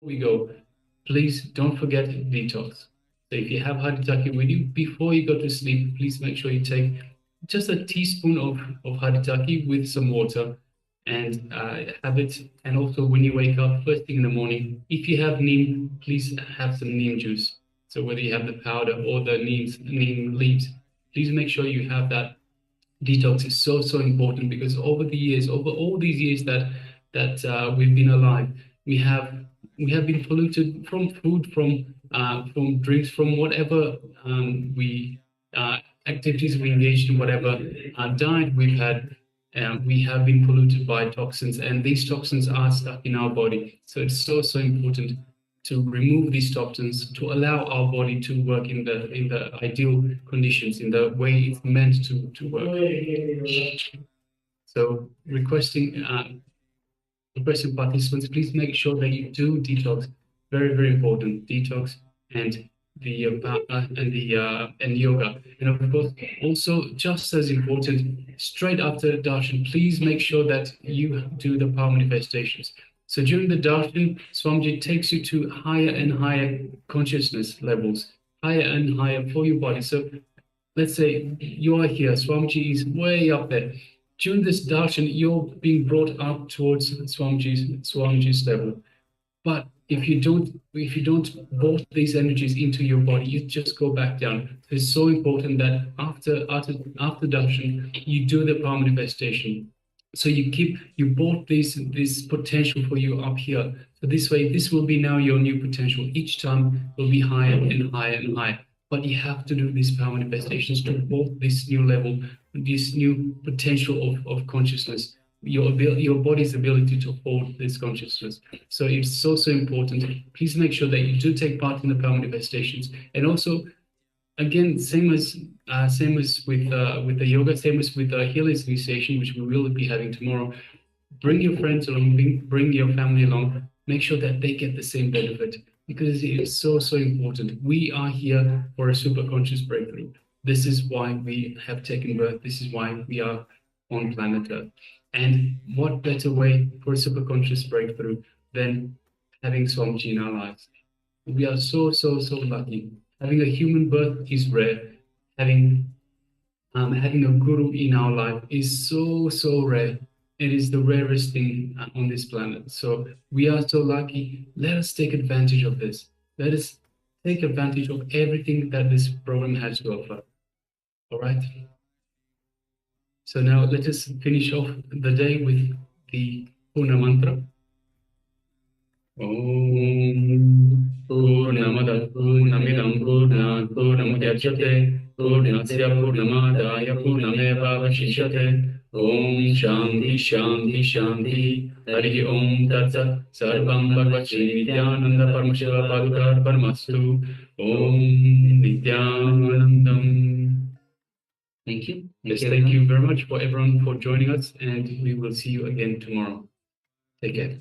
we go, please don't forget detox. So if you have haritaki with you, before you go to sleep, please make sure you take just a teaspoon of haritaki with some water and have it. And also when you wake up first thing in the morning, if you have neem, please have some neem juice. So whether you have the powder or the neem leaves, please make sure you have that. Detox is so important because over the years, over all these years that we've been alive, we have we have been polluted from food, from drinks, from whatever we activities we engaged in, whatever diet we've had. We have been polluted by toxins, and these toxins are stuck in our body. So it's so important to remove these toxins, to allow our body to work in the ideal conditions, in the way it's meant to work. So requesting participants, please make sure that you do detox. Very important. Detox and and yoga, and of course also just as important, straight after darshan, please make sure that you do the power manifestations. So during the darshan, Swamiji takes you to higher and higher consciousness levels, higher and higher for your body. So let's say you are here, Swamiji is way up there. During this darshan, you're being brought up towards Swamiji's level. But if you don't both these energies into your body, you just go back down. So it's so important that after darshan, you do the power manifestation. So you brought this potential for you up here. So this way, this will be now your new potential. Each time will be higher and higher and higher. But you have to do these power manifestations to both this new level, this new potential of consciousness, your body's ability to hold this consciousness. So it's so important. Please make sure that you do take part in the power manifestations, and also again, same as with the yoga, same as with the healer's initiation, which we will be having tomorrow. Bring your friends along, bring your family along. Make sure that they get the same benefit because it is so important. We are here for a super conscious breakthrough. This is why we have taken birth. This is why we are on planet Earth. And what better way for a super conscious breakthrough than having Swamiji in our lives? We are so lucky. Having a human birth is rare. Having having a guru in our life is so rare. It is the rarest thing on this planet. So we are so lucky. Let us take advantage of this. Let us take advantage of everything that this program has to offer. All right. So now let us finish off the day with the Purna mantra. Om Purnamada Purnamidam Purnat Purnamudachyate Purnasya Purnamadaya Purnameva Vashishyate Om Shanti Shanti Shanti Hari Om Tatsat Sarvam Bhagavate Nithyananda Paramashivoham Padukar Paramastu Om Nithyanandam. Thank you. Yes, thank you very much for everyone for joining us, and we will see you again tomorrow. Take care.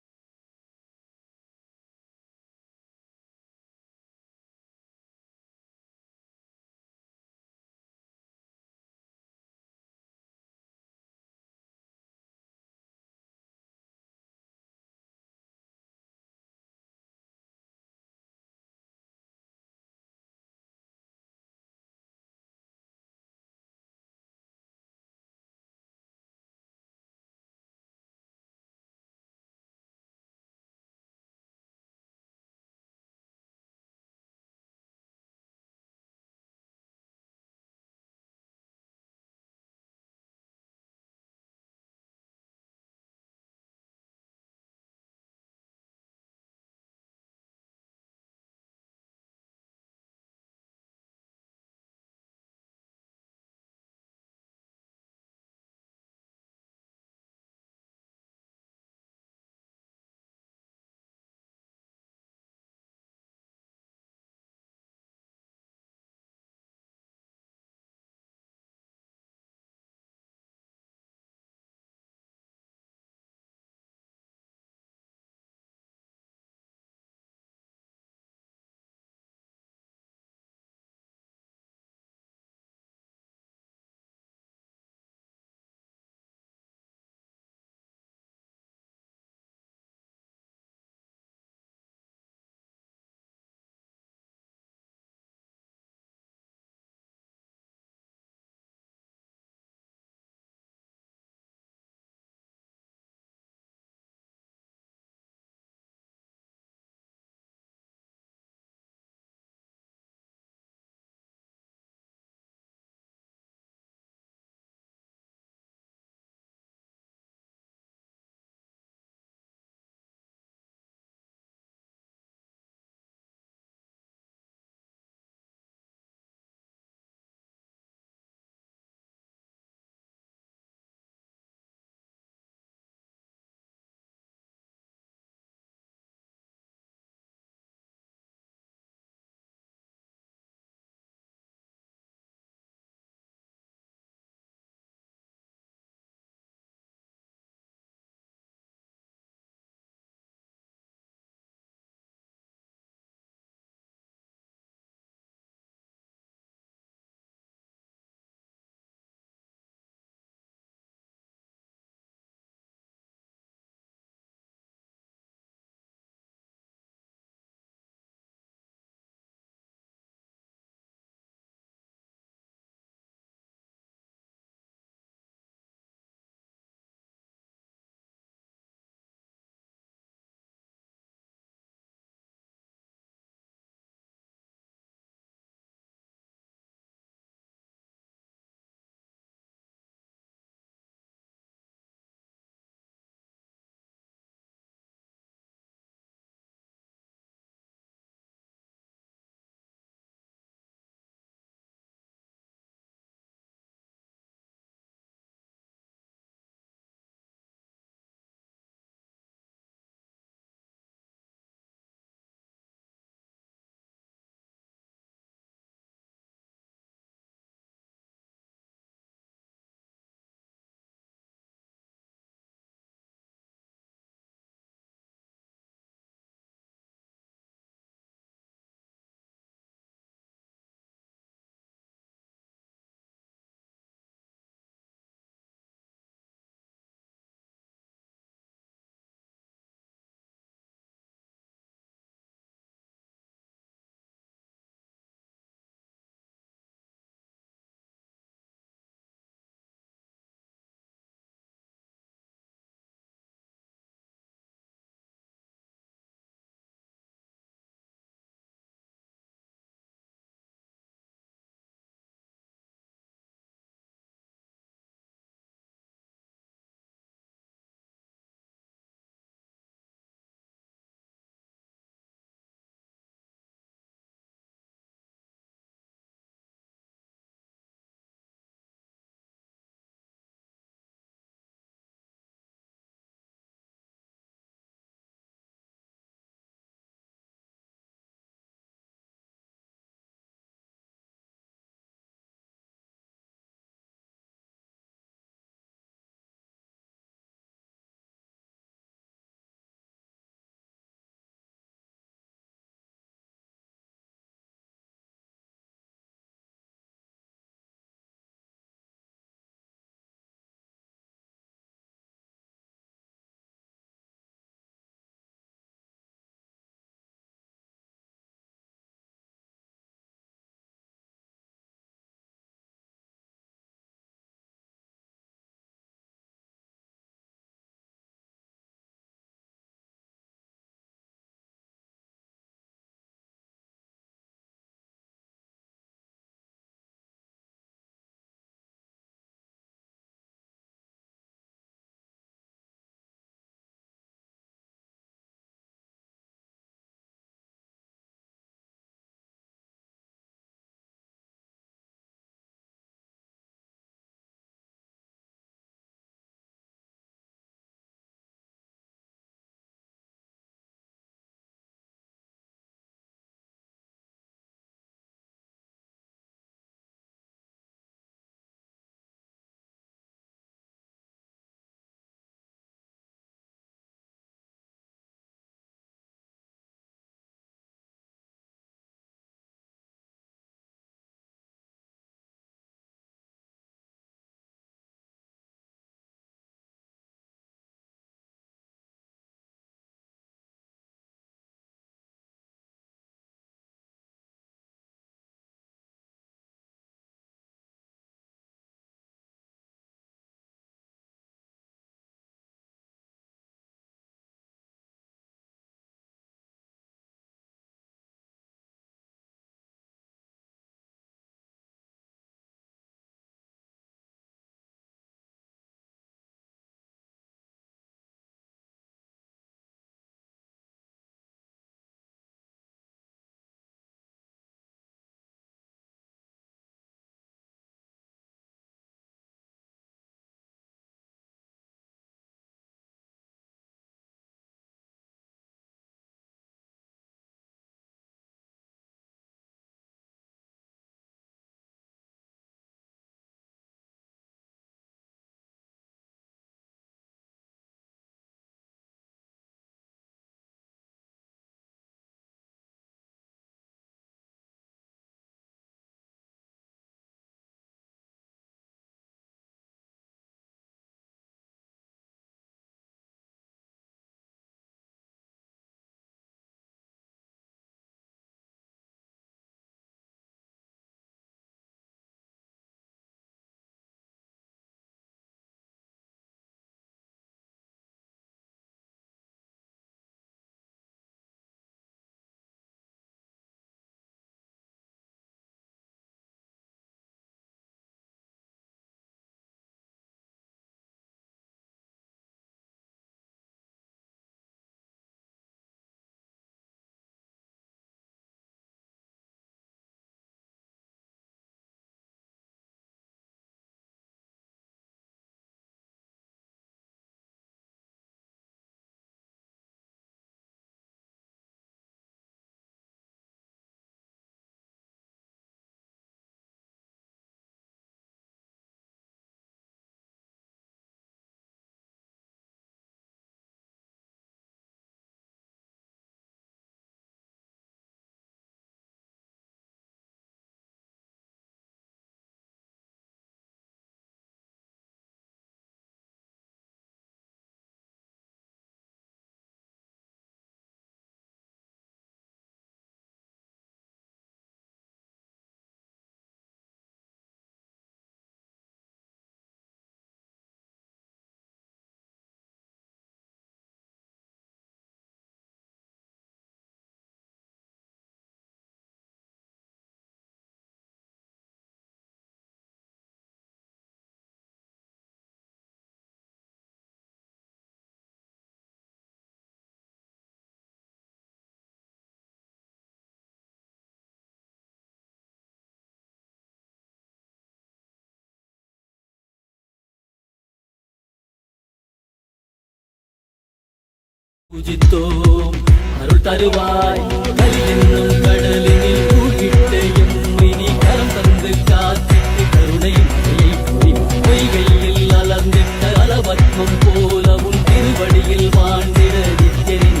பூஜித்தோம் அருள் தருவாய் கலி என்னும் கடலினில் பூகிட்டையும் இனி கரம் தந்து காத்திட்டு கருணை மழையை பொழி பொய்கையில் அலர்ந்திட்ட அளவற்றம் போல உன் திருவடியில் வாழ்ந்திட நித்தியனின்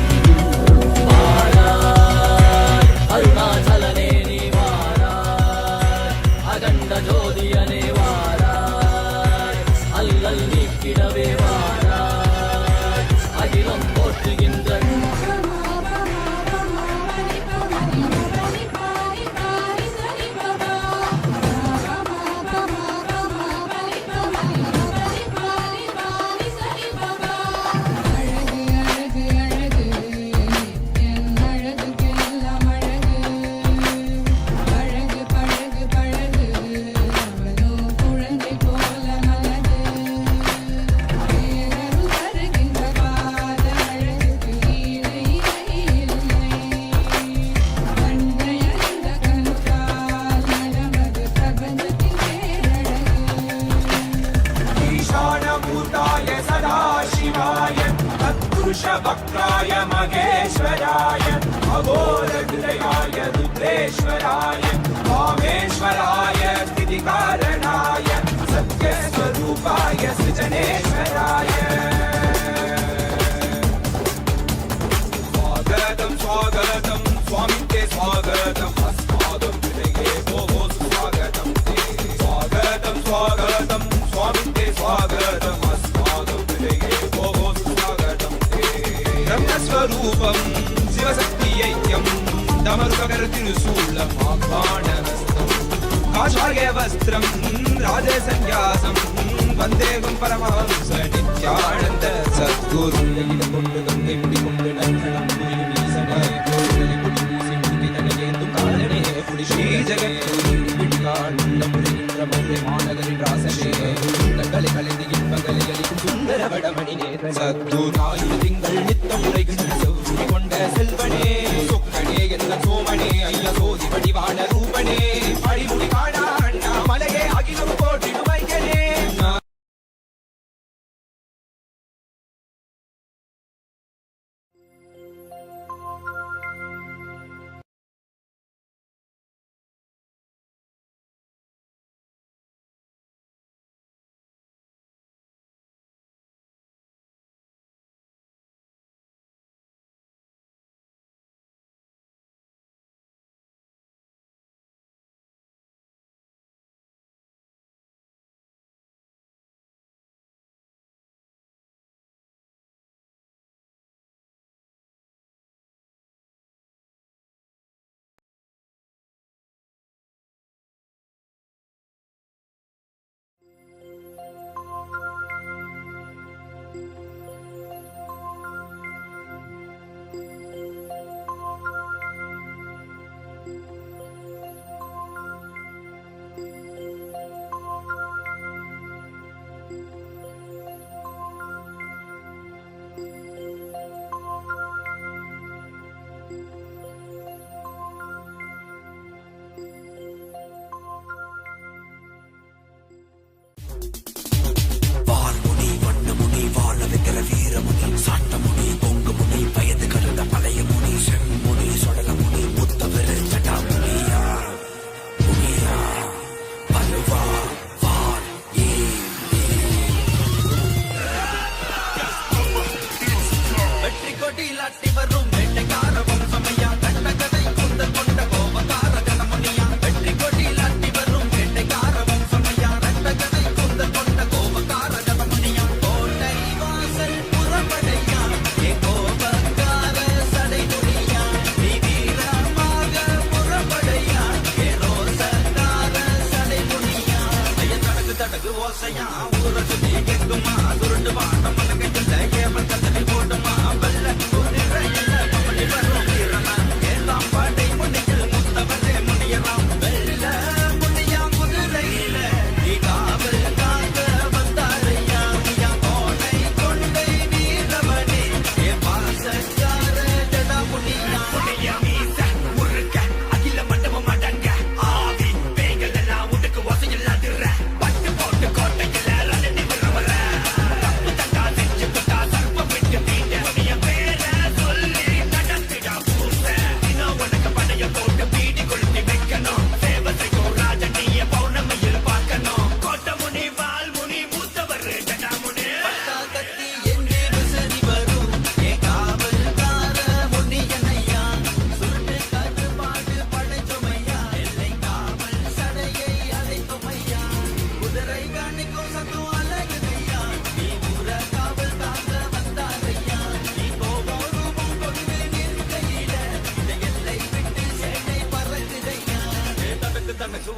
வாராய் அருணாச்சலனே நீ வாராய் அகண்ட ஜோதியனே வாராய் அல்லல் நீக்கிடவே வாராய் அகிலம் போற்றுகின்ற वक्राय महेश्वराय अघोरहृदयाय रुद्रेश्वराय वामेश्वराय स्थितिकारणाय सत्यस्वरूपाय सृजनेश्वराय स्वागतं स्वागतं स्वामी ते स्वागतम् अस्माकं हृदये भोः स्वागतं ते स्वागतं स्वागतं स्वामी ते स्वागतम् अस्माकं हृदये भोः स्वागतं ब्रह्मस्वरूपं शिवशक्तियैक्यं दमरुककर्तिरुशूलं आह्वानहस्तं काषायवस्त्रं राजसन्न्यासं वन्देहं परमहंस नित्यानन्द सद्गुरुं சத்துராயுத திங்கள் நித்தம் உரைக்கும் செவ்வி கொண்ட செல்வனே சொக்கனே எந்த சோமனே ஐயா சோதி வடிவான ரூபனே அடிமுடி காணா அண்ணா மலையே அகிலம் போற்றிடுமையனே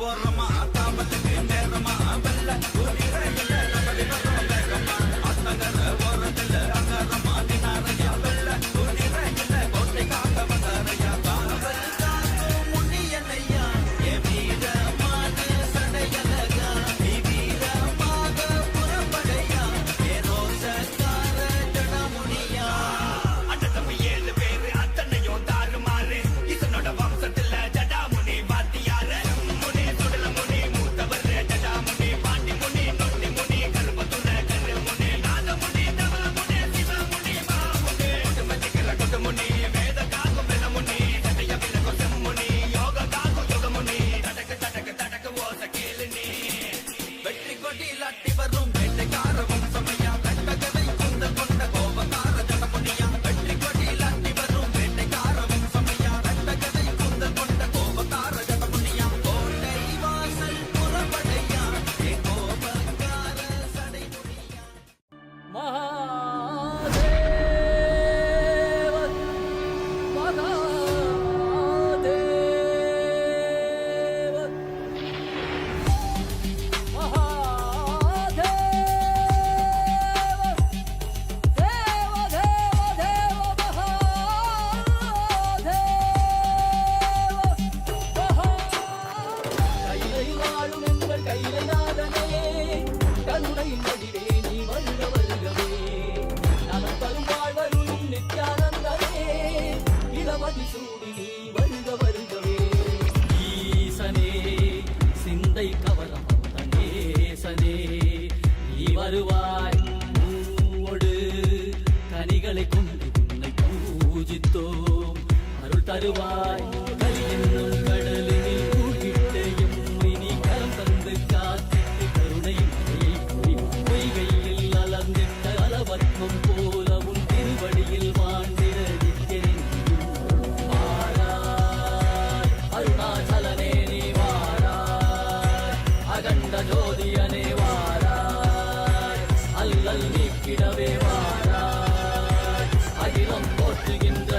ஓரமா தாமத்துக்கு நேரமா வெள்ள குதிரையில நகரி வரும் வேகமா அத்தகர ஓரத்துல அகரமா தினாரையா வெள்ள குதிரையில கோட்டை காக்க வந்தாரையா காவல் காக்கும் முனியனையா ஏ வீரமான சடையலகா நீ வீரமாக புறப்படையா ஏ ரோசக்கார ஜடமுனியா அண்ணன் 7 பேரு அத்தனையும் தாறுமாறு இதனோட வம்சத்துல ஜடாமுனி வாத்தியாரு முனி சுடல முனி மூத்தவர் ஜடாமுனி பாண்டி முனி நொண்டி முனி கருப்பத்துற கரு முனி நாத முனி தவ முனி சிவ முனி மாமுனி மதிக்கிற கொட்டு முனி வேத காக்கும் வெல முனி சடைய விலகு செம்முனி யோக காக்கும் யோக முனி தடக்கு ஓச கேளு நீ வெற்றி கொடி லட்டி வரும் வேட்டைக்கார வம்சமையா கட்டகதை குந்த கொண்ட கோபக்கார ஜடமுனியா வெற்றி கொடி லட்டி வரும் வேட்டைக்கார வம்சமையா கட்டகதை குந்த கொண்ட கோபக்கார ஜடமுனியா கோட்டை வாசல் புறப்படையா ஏ கோபக்கார சடைமுனியா மகாதேவன் மகாதேவன் மகாதேவன் தேவ தேவ தேவ மகாதேவன் கைலை வாழும் எங்கள் கைலை நாதனே கருணையின் வடிவே நீ வருக வருகவே நலம் தரும் வாழ்வருள் நித்யானந்தனே இளமதி சூடி நீ வருக வருகவே ஈசனே சிந்தை கவலம் தனேசனே நீ வருவாய் மூவொடு கனிகளை கொண்டு உன்னை பூஜித்தோம் அருள் தருவாய் கலி என்னும் கடலில் மூழ்கிட்டேயும் இனி கரம் தந்து காத்திட்டு கருணையின் மழையை பொழிவாய். பொய்கையில் அலர்ந்திட்ட அளவற்றம் போல உன் திருவடியில் வாழ்ந்திட நித்தியனின் வாராய் அருணாச்சலனே நீ வாராய் அகண்ட ஜோதியனே வாராய் அல்லல் நீக்கிடவே வாராய் அகிலம் போற்றுகின்ற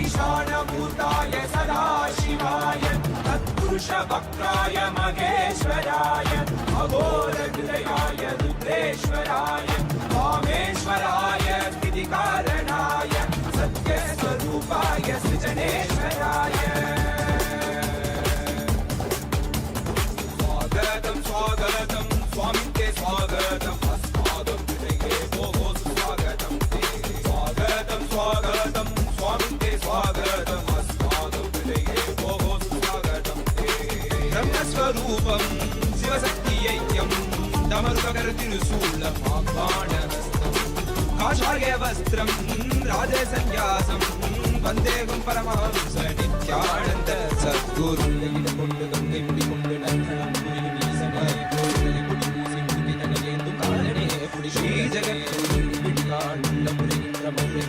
ईशानभूताय सदाशिवाय तत्पुरुषवक्त्राय महेश्वराय अघोरहृदयाय रुद्रेश्वराय वामेश्वराय स्थितिकारणाय सत्यस्वरूपाय सृजनेश्वराय स्वागतं स्वागतं स्वामी ते स्वागतं अस्माकं हृदये भोः स्वागतं ते स्वागतं स्वागतं स्वामी ते स्वागतं अस्माकं हृदये भोः स्वागतं ते ब्रह्मस्वरूपं शिवशक्तियैक्यं दमरुकरतिरुशूलं आह्वानहस्तं काषायवस्त्रं राजसन्न्यासं वन्देहं परमहंस नित्यानन्द सद्गुरु கொண்டு கங்கை முடி கொண்டு நந்தனம் ஸ்ரீ ஜெகத்குருவிடிகாண்ட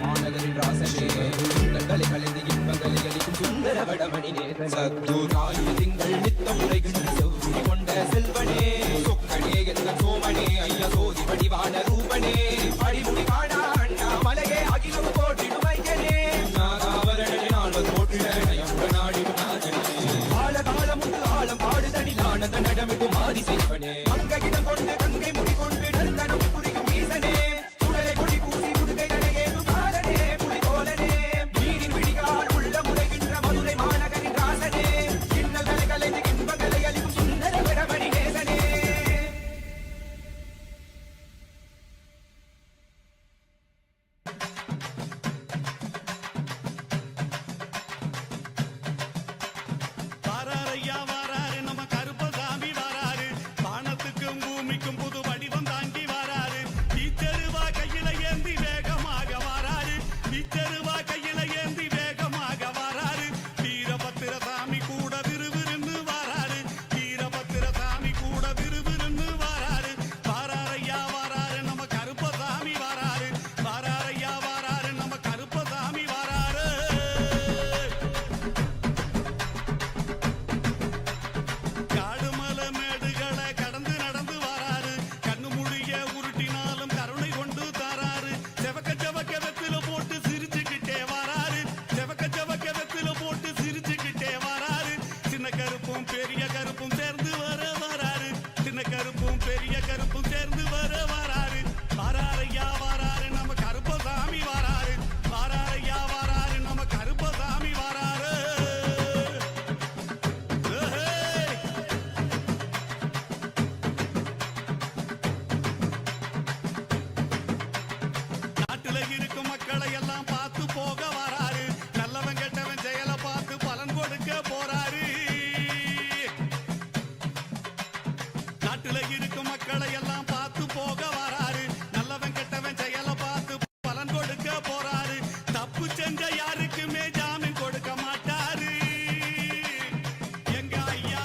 மாநகரின் ராசனே உள்ளங்களை கலைந்து இன்பங்களை அளிக்கும் சுந்தர வடமணினே சத்துராயு திங்கள் நித்தம் உரைக்கும் செவ்வி கொண்ட செல்வனே சொக்கனே எந்த சோமனே ஐயா சோதி வடிவான ரூபனே அடிமுடி காணா அண்ணா மலையே அகிலம் போட்டிடுமையனே நாகாவரணே நாள் போட்டிட நாடி காலம் ஆழம் பாடு மக்களை எல்லாம் பார்த்து போக வராரு. நல்லவன் கெட்டவன் செயலை பார்த்து பலன் கொடுக்க போறாரு. தப்பு செஞ்ச யாருக்குமே ஜாமீன் கொடுக்க மாட்டாரு. எங்க ஐயா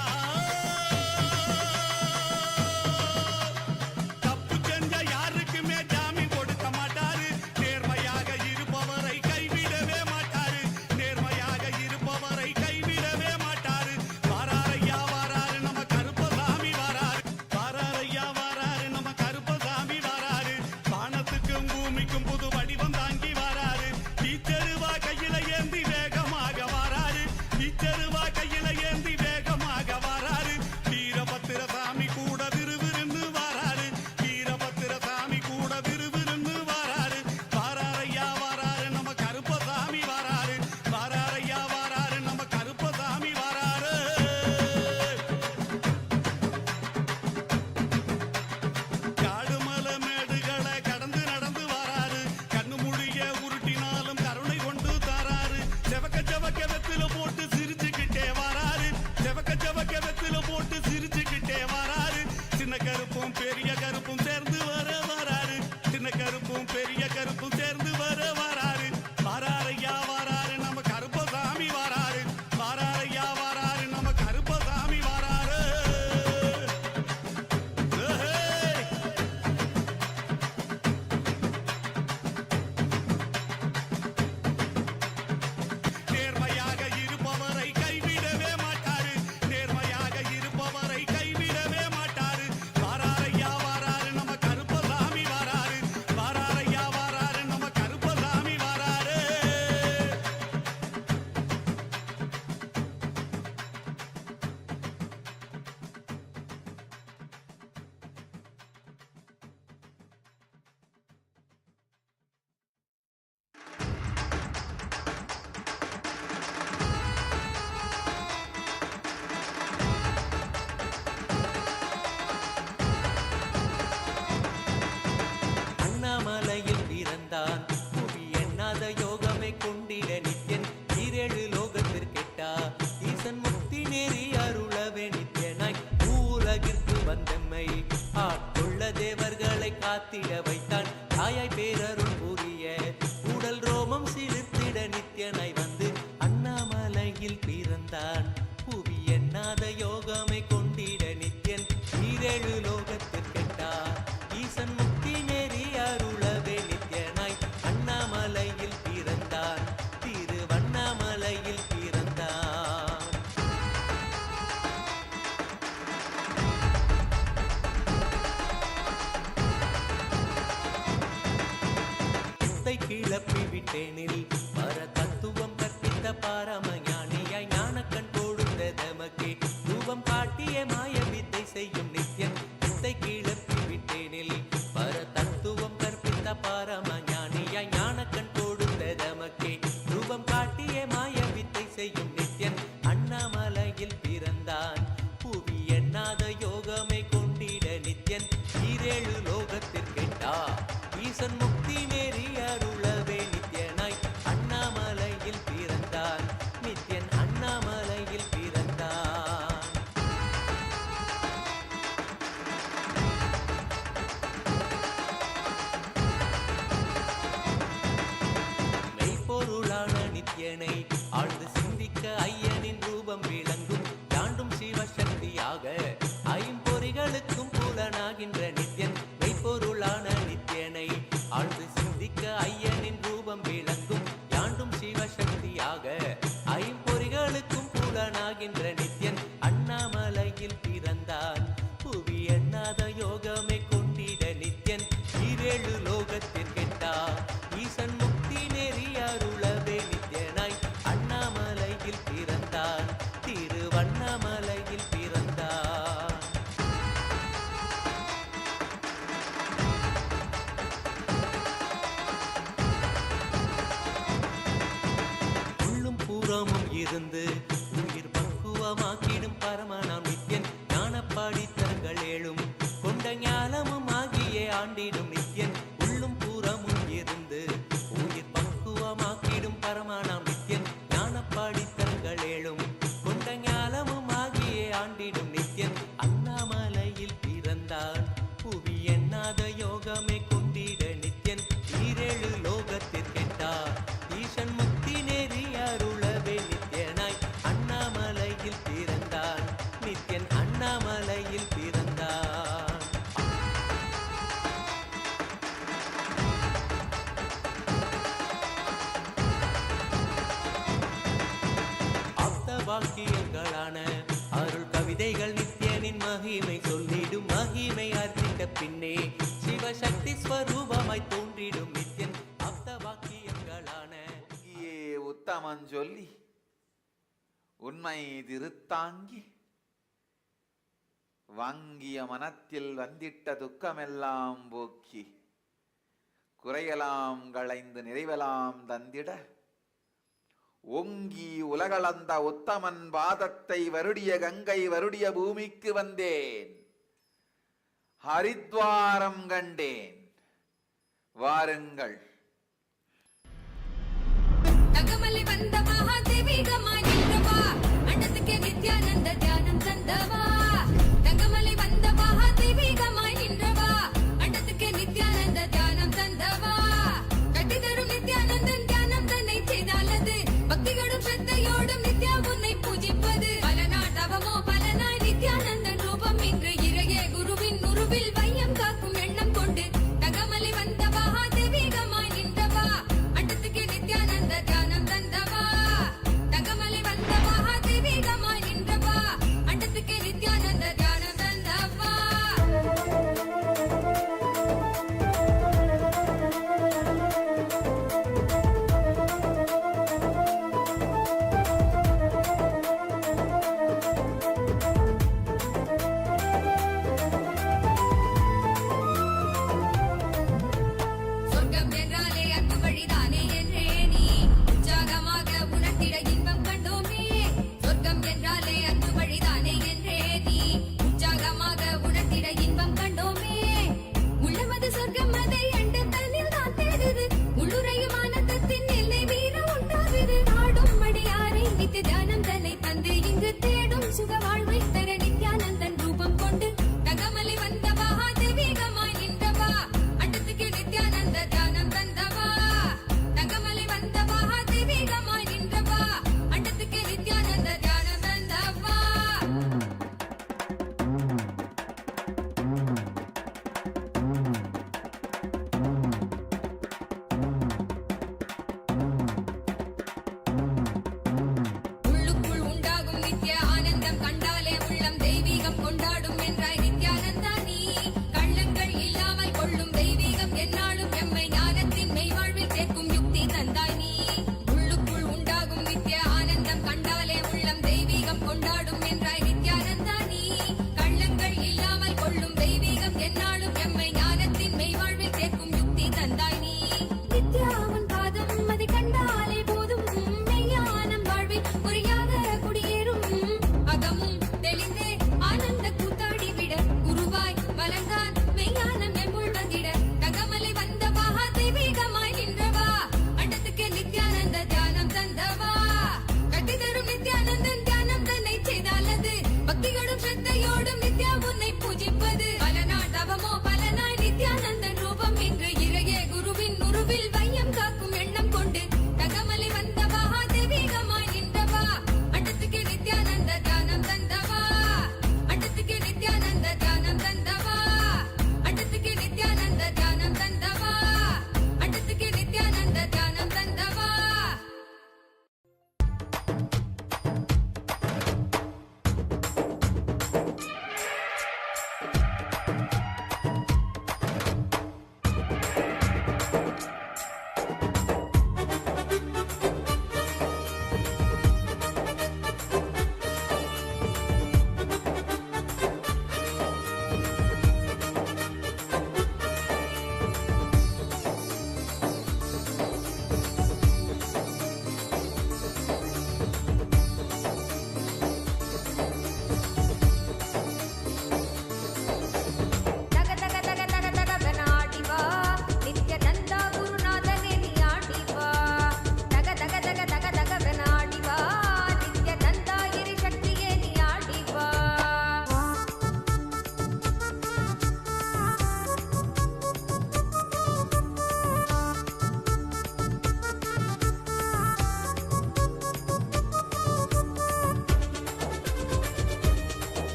தப்பு செஞ்ச யாருக்குமே ஜாமீன் கொடுக்க மாட்டாரு. நேர்மையாக இருப்பவரை கைவிடவே மாட்டாரு. நேர்மையாக இருப்பவரை கைவிடவே மாட்டாரு. வாராரையா வாராரு நம்ம கருப்பசாமி வாராரு. வாராரையா வாராரு நம்ம கருப்பசாமி வாராரு. வானத்துக்கும் பூமிக்கும் புது வடிவம் தாங்கி வாராரு. வீச்சருவா கையில ஏந்தி வேகமாக வாராரு. வீச்சருவா கையில ஏந்தி வேகமாக வாராரு. வீரபத்திர சாமி கூட விறுவிறுன்னு வாராரு. வீரபத்திர சாமி கூட விறுவிறுன்னு வாராரு. வாராரையா வாராரு நம்ம கருப்பசாமி வாராரு. வாராரையா வாராரு நம்ம கருப்பசாமி வாராரு. காடுமலை மேடுகளை கடந்து நடந்து வாராரு. கண்ணு முடிய உருட்டினாலும் கருணை கொண்டு தாராரு. செவக்க செவக்க வெத்தில போட்டு சிரிச்சுக்கிட்டே வாராரு. செவக்க செவக்க வெத்தில போட்டு சிரிச்சுக்கிட்டே வாராரு. சின்ன கருப்பும் பெரிய கருப்பும் சேர்ந்து வர வாராரு. சின்ன கருப்பும் பெரிய கருப்பும் சேர்ந்து வர வாராரு. வாராரையா வாராரு நம்ம கருப்பசாமி வாராரு. வாராரையா வாராரு நம்ம கருப்பசாமி வாராரு. ஏய்! நேர்மையாக இருப்பவரை கைவிடவே மாட்டாரு. நேர்மையாக இருப்பவரை கைவிடவே மாட்டாரு. வாராரையா வாராரு நம்ம கருப்பசாமி வாராரு. வாராரையா வாராரு நம்ம கருப்பசாமி வாராரு. அண்ணாமலையில் பிறந்தான் புவி எண்ணாத யோகமை கொண்டிட நித்யன் ஈரேழு லோகத்திற்கெட்டா ஈசன் முக்தி நேரி அருளவே நித்யனாய் பூலகிற்கு வந்தம்மை ஆட்கொள்ள தேவர்களை காத்திட வைத்தான் தாயாய் பேரருள் புரிய உடல் ரோமம் சிலிர்த்திட நித்யனாய் வந்து அண்ணாமலையில் பிறந்தான் புவி எண்ணாத யோகமை கொண்டிட நித்யன் ஈரேழு லோகத்திற்கெட்டா ஈசன் முக்தி நேரி அருளவே நித்யனாய் அண்ணாமலையில் பிறந்தான் திருவண்ணாமலையில் பிறந்தான். சித்தை கிளப்பி விட்டேனில் பர தத்துவம் கற்பித்த பாரமஞானியாய் ஞானக்கண் கொடுத்த தமக்கே ரூபம் காட்டிய மாய வித்தை செய்யும் நித்யன் சித்தை கிளப்பி விட்டேனில் பர தத்துவம் கற்பித்த பாரமஞானியாய் ஞானக்கண் கொடுத்த தமக்கே ரூபம் காட்டிய மாய வித்தை செய்யும் நித்யன் அண்ணாமலையில் பிறந்தான் புவி எண்ணாத யோகமை கொண்டிட நித்யன் ஈரேழு லோகத்திற்கெட்டா ஈசன் முக்தி நேரி அருளவே நித்யனாய் அண்ணாமலையில் பிறந்தான் நித்யன் அண்ணாமலையில் பிறந்தான். மெய்ப்பொருளான நித்யனை ஆழ்ந்து சிந்திக்க ஐயனின் ரூபம் விளங்கும் தாண்டும் சிவசக்தியாக ஐம்பொறிகளுக்கும் புலனாகின்ற நித்யன் மெய்ப்பொருளான நித்யனை ஆழ்ந்து சிந்திக்க ஐயனின் ரூபம் விளங்கும் யாண்டும் சிவசக்தியாக ஐம்பொறிகளுக்கும் புலனாகின்ற நித்யன் அண்ணாமலையில் பிறந்தான் புவி எண்ணாத யோகமை கொண்டிட நித்யன் ஈரேழு லோகத்திற்கெட்டா ஈசன் முக்தி நேரி அருளவே நித்யனாய் அண்ணாமலையில் பிறந்தான் திருவண்ணாமலையில் பிறந்தான். உள்ளும் புறமும் இருந்து உயிர் பக்குவமாக்கிடும் பரமனாம் நித்யன் ஞானப்பாடித்தங்கள் ஏழும் கொண்ட ஞானமும் ஆகிய ஆண்டிடும் நித்யன் உள்ளும் புறமும் இருந்து உயிர் பக்குவமாக்கிடும் பரமனாம் நித்யன் ஞானப்பாடித்தங்கள் ஏழும் கொண்ட ஞானமும் ஆகிய ஆண்டிடும் நித்யன் அண்ணாமலையில் பிறந்தான் புவி எண்ணாத யோகமே கொண்டிட நித்யன் ஈரேழு லோகத்திற்கெட்டார் ஈசன் முக்தி நெறி அருளவே நித்யனாய் அண்ணாமலையில் பிறந்தான் நித்யன் அண்ணாமலையில் பிறந்தான் வாக்கியங்களான அருள் கவிதைகள் நித்யனின் மகிமை சொல்லிடும் மகிமை அர்த்தித்த பின்னே சிவசக்தி ஸ்வரூபமாய் தோன்றிடும் நித்யன் அப்த வாக்கியங்களான உத்தமன் சொல்லி உண்மை திருத்தாங்கி வாங்கிய மனத்தில் வந்திட்ட துக்கமெல்லாம் போக்கி குறையலாம் களைந்து நிறைவலாம் தந்திட ஓங்கி உலகளந்த உத்தமன் பாதத்தை வருடிய கங்கை வருடிய பூமிக்கு வந்தேன் ஹரித்வாரம் கண்டேன் வாருங்கள் தகமலை வந்த மகாதேவிகமாய் நின்றவா அண்டத்துக்கே நித்யானந்த தியானம் தந்தவா தகமலை வந்த மகாதேவிகமாய் நின்றவா அண்டத்துக்கே நித்யானந்த தியானம் தந்தவா கட்டி தரும் நித்யானந்தன் தியானம் தன்னை செய்தாலது பக்தியோடும் ஸ்ரத்தையோடும் நித்யா உன்னை பூஜிப்பது பல நாட்டவமோ பலனாய் நித்யானந்தன் ரூபம் இன்று இறையே குருவின் உருவில் வையம் காக்கும் எண்ணம் கொண்டு தகமலை வந்த மகாதேவிகமாய் நின்றவா அண்டத்துக்கே நித்யானந்த தியானம் தந்தவா தகமலை வந்த மகாதேவிகமாய் நின்றவா அண்டத்துக்கே நித்யா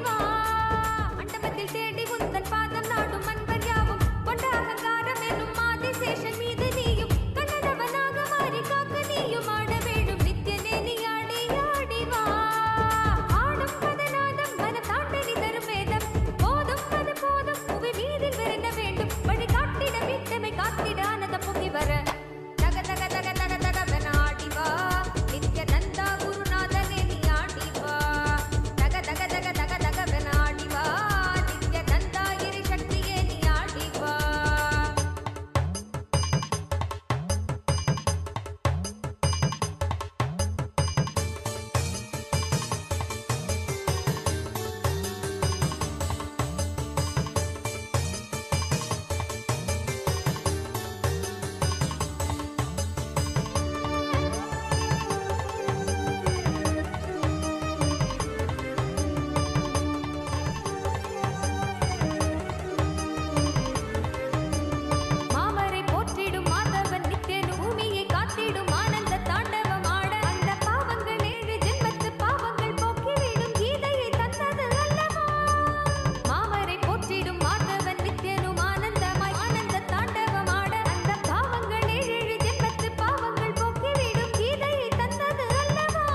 வா மண்டபத்தில் தேடி உந்தன் பாதம் நாடும் அன்பர் யாவும் கொண்ட அகங்காரம் என்னும் ஆதிசேஷன் மீது நீயும் கண்ணனவனாக மாறி காக்க நீயும் ஆட வேண்டும் நித்யனே நீ ஆடி ஆடி வா ஆடும் பதநாதம் மனம் தாண்டனி தரும் வேதம் போதும் அது போதும் புவி மீதில் விரண்ட வேண்டும் வழி காட்டிட மீட்டமை காத்திட ஆனந்த பொங்கி வர தக தக தக தக தகவென ஆடி வா நித்யநந்தா குருநாதனே நீ ஆடி வா தக தக தக தக தகவென ஆடி வா நித்யநந்தா கிரி சக்தியே நீ ஆடி வா மாமரை போற்றிடும் மாதவன் நித்யனு பூமியை காத்திடும் ஆனந்த தாண்டவம் ஆட அந்த பாவங்கள் 7 ஜென்மத்து பாவங்கள் போக்கிவிடும் கீதையை தந்தது அல்லவா மாமரை போற்றிடும் மாதவன் நித்யனும் ஆனந்தமாய் ஆனந்த தாண்டவம் ஆட அந்த பாவங்கள் 7 ஜென்மத்து பாவங்கள் போக்கிவிடும் கீதையை தந்தது அல்லவா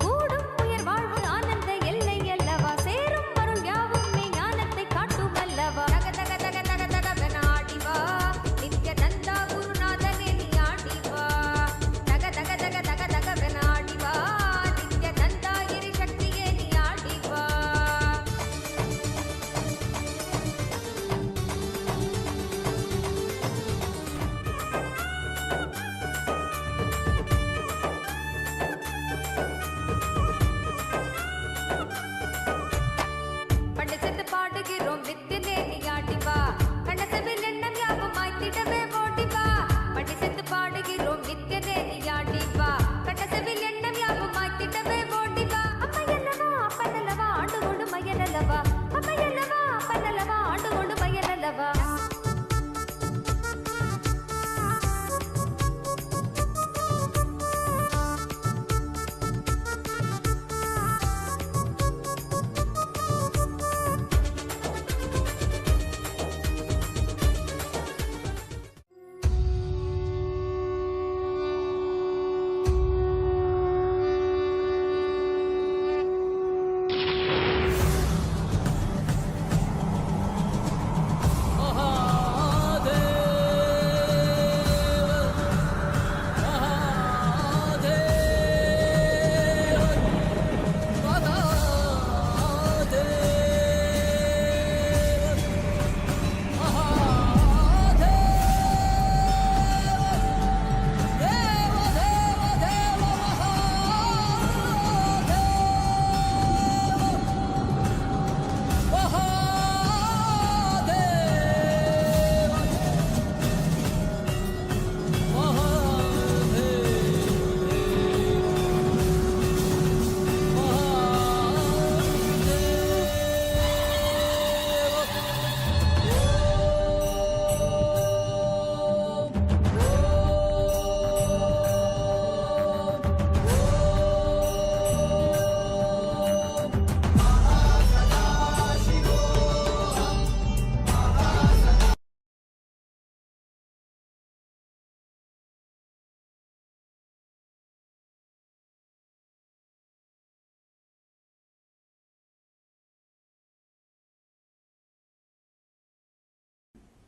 கூடும் உயர் வாழ்வு ஆனந்த எல்லை அல்லவா சேரும் அருள் யாவும் மெய் ஞானத்தை காட்டும் அல்லவா தக தக தக தக தகவென ஆடி வா நித்யநந்தா குருநாதனே நீ ஆடி வா தக தக தக தக தகவென ஆடி வா நித்யநந்தா கிரி சக்தியே நீ ஆடி வா பண்டு செத்து பாடுகிறோம் நித்யனே நீ ஆடி வா கண்டசவில் எண்ணம் யாவும் மாய்த்திடவே ஓடி வா பண்டு செத்து பாடுகிறோம் நித்யனே நீ ஆடி வா கண்டசவில் எண்ணம் யாவும் மாய்த்திடவே ஓடி வா அம்மையல்லவா அப்பனல்லவா ஆண்டு கொண்டு மயனல்லவா அம்மையல்லவா அப்பனல்லவா ஆண்டு கொண்டு மயனல்லவா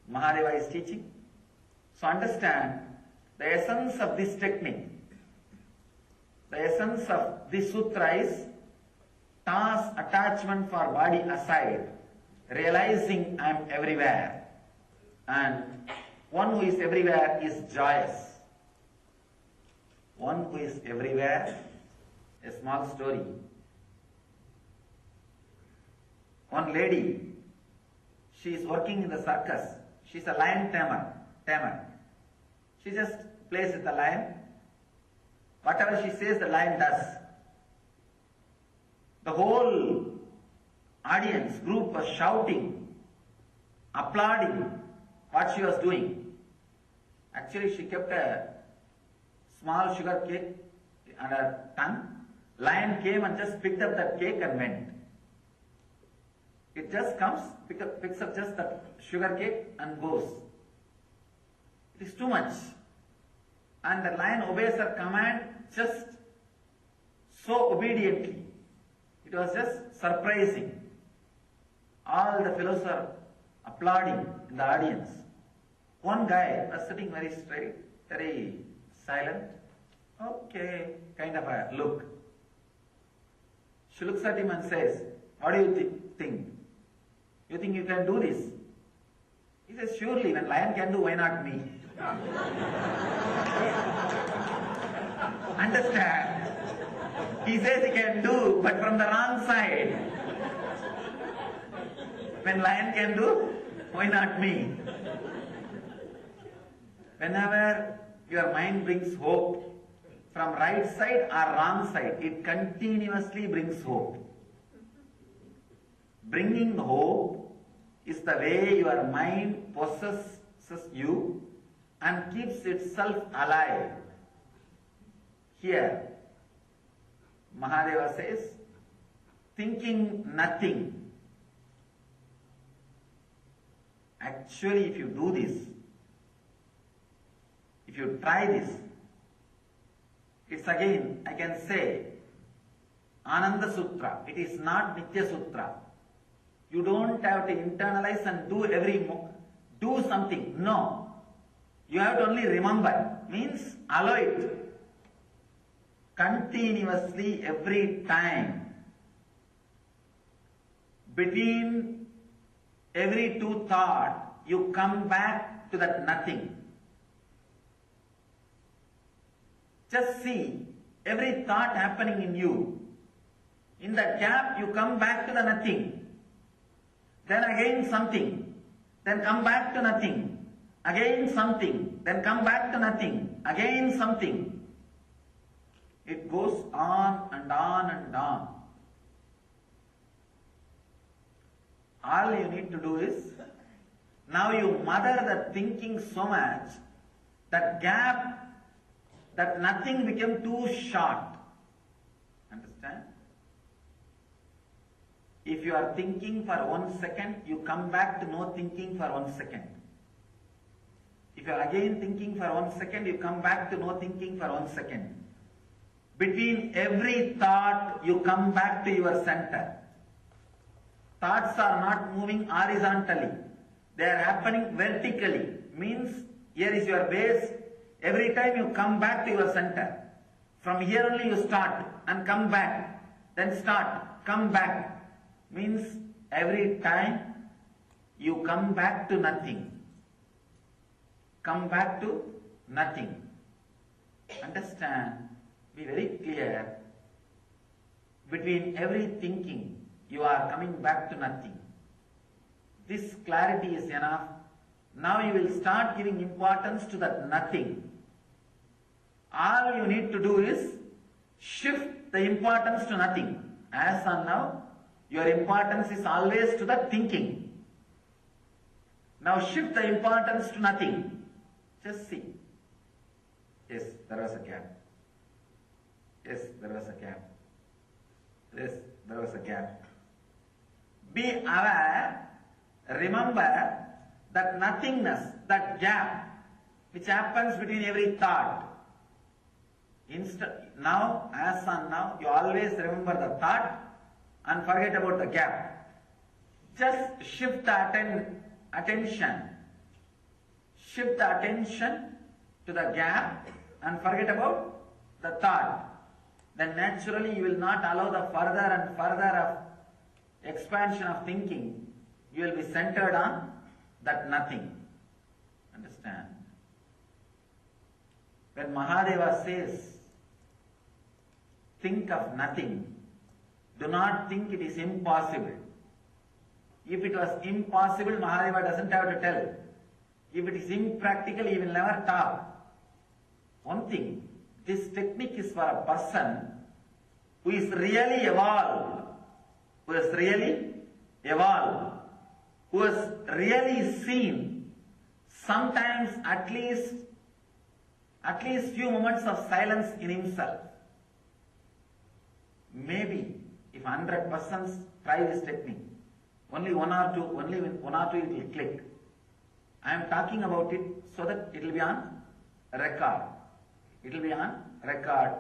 Mahadeva is teaching. So understand the essence of this technique. The essence of this sutra is toss attachment for body aside, realizing I am everywhere. And one who is everywhere is joyous. One who is everywhere, a small story. One lady, she is working in the circus. She is a lion tamer. She just plays with the lion. Whatever she says, the lion does. The whole audience group was shouting, applauding what she was doing. Actually, she kept a small sugar cake on her tongue. Lion came and just picked up that cake and went. It just comes, picks up just the sugar cake and goes. It is too much. And the lion obeys her command just so obediently. It was just surprising. All the fellows are applauding in the audience. One guy was sitting very straight, very silent. Okay, kind of a look. She looks at him and says, "What do you think? You think you can do this?" He says, "Surely, when lion can do, why not me?" Understand? He says he can do, but from the wrong side. When lion can do, why not me? Whenever your mind brings hope, from right side or wrong side, it continuously brings hope. Bringing hope is the way your mind possesses you and keeps itself alive. Here, Mahadeva says, thinking nothing. Actually, if you do this, if you try this, it's again, I can say, Ananda Sutra. It is not Nitya Sutra. You don't have to internalize and do something. No. You have to only remember. Means allow it. Continuously every time. Between every two thoughts, you come back to that nothing. Just see every thought happening in you. In that gap, you come back to the nothing. Then again something. Then come back to nothing. Again something. Then come back to nothing. Again something. It goes on and on and on. All you need to do is, now you mother the thinking so much, that gap, that nothing became too short. Understand? If you are thinking for 1 second, you come back to no thinking for 1 second. If you are again thinking for 1 second, you come back to no thinking for 1 second. Between every thought, you come back to your center. Thoughts are not moving horizontally. They are happening vertically. Means, here is your base. Every time you come back to your center. From here only you start and come back. Then start, come back. Means every time you come back to nothing. Come back to nothing. Understand? Be very clear. Between every thinking, you are coming back to nothing. This clarity is enough. Now you will start giving importance to that nothing. All you need to do is shift the importance to nothing. As on now, your importance is always to the thinking. Now shift the importance to nothing. Just see. Yes, there was a gap. Yes, there was a gap. Yes, there was a gap. Be aware, remember that nothingness, that gap, which happens between every thought. Now, as on now, you always remember the thought and forget about the gap. Just shift the attention. Shift the attention to the gap and forget about the thought. Then naturally you will not allow the further and further of expansion of thinking. You will be centered on that nothing. Understand? When Mahadeva says, think of nothing, do not think it is impossible. If it was impossible, Mahadeva doesn't have to tell. If it is impractical, he will never talk. One thing, this technique is for a person who is really evolved, who has really seen sometimes at least few moments of silence in himself. Maybe if 100 persons try this technique, Only one or two it will click. I am talking about it so that it will be on record. It will be on record.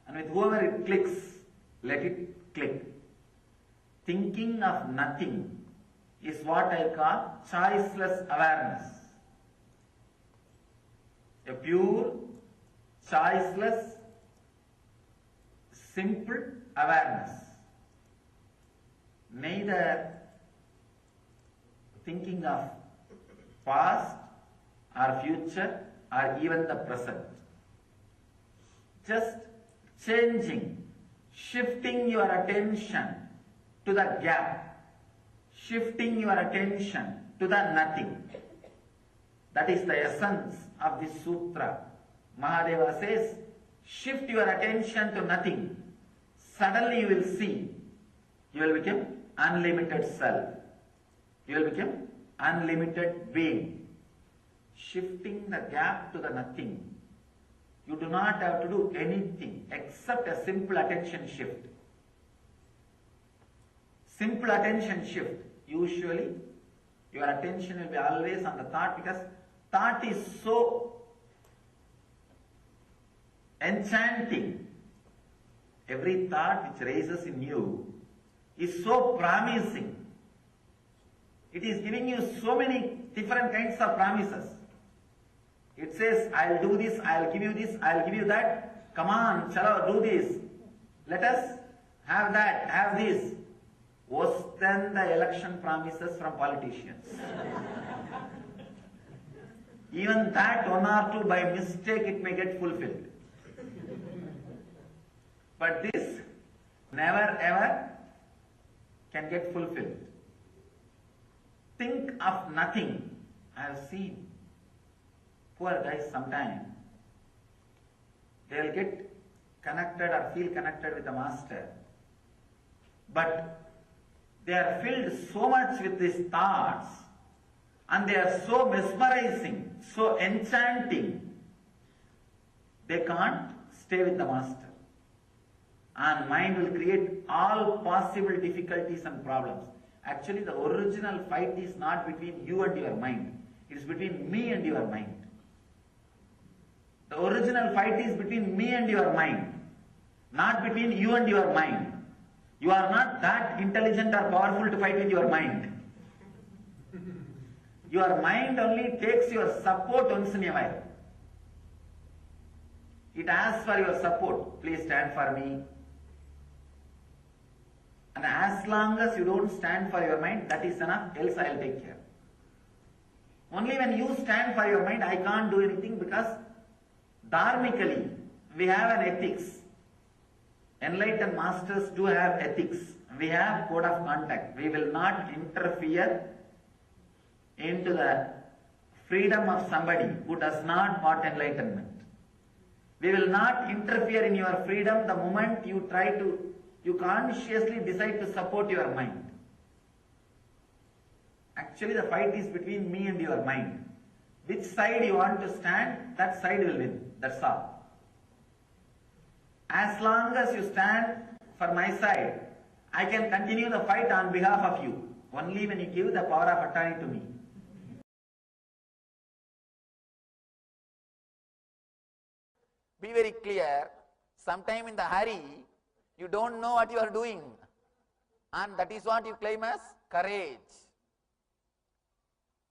And with whoever it clicks, let it click. Thinking of nothing is what I call choiceless awareness. A pure, choiceless, simple awareness. Neither thinking of past or future or even the present. Just changing, shifting your attention to the gap, shifting your attention to the nothing. That is the essence of this sutra. Mahadeva says, shift your attention to nothing. Suddenly you will see, you will become unlimited self. You will become unlimited being. Shifting the gap to the nothing. You do not have to do anything except a simple attention shift. Simple attention shift. Usually, your attention will be always on the thought, because thought is so enchanting. Every thought which raises in you is so promising. It is giving you so many different kinds of promises. It says, I'll do this, I'll give you this, I'll give you that. Come on, chalo, do this. Let us have that, have this. Worse than the election promises from politicians. Even that one or two by mistake it may get fulfilled. But this never ever can get fulfilled. Think of nothing. I have seen poor guys sometimes, they will get connected or feel connected with the master, but they are filled so much with these thoughts and they are so mesmerizing, so enchanting, they can't stay with the master. And mind will create all possible difficulties and problems. Actually, the original fight is not between you and your mind. It is between me and your mind. The original fight is between me and your mind, not between you and your mind. You are not that intelligent or powerful to fight with your mind. Your mind only takes your support once in a while. It asks for your support. Please stand for me. And as long as you don't stand for your mind, that is enough, else I will take care. Only when you stand for your mind, I can't do anything, because dharmically, we have an ethics. Enlightened masters do have ethics. We have code of conduct. We will not interfere into the freedom of somebody who does not want enlightenment. We will not interfere in your freedom the moment you you consciously decide to support your mind. Actually, the fight is between me and your mind. Which side you want to stand, that side will win. That's all. As long as you stand for my side, I can continue the fight on behalf of you. Only when you give the power of attorney to me. Be very clear. Sometime in the hurry, you don't know what you are doing. And that is what you claim as courage.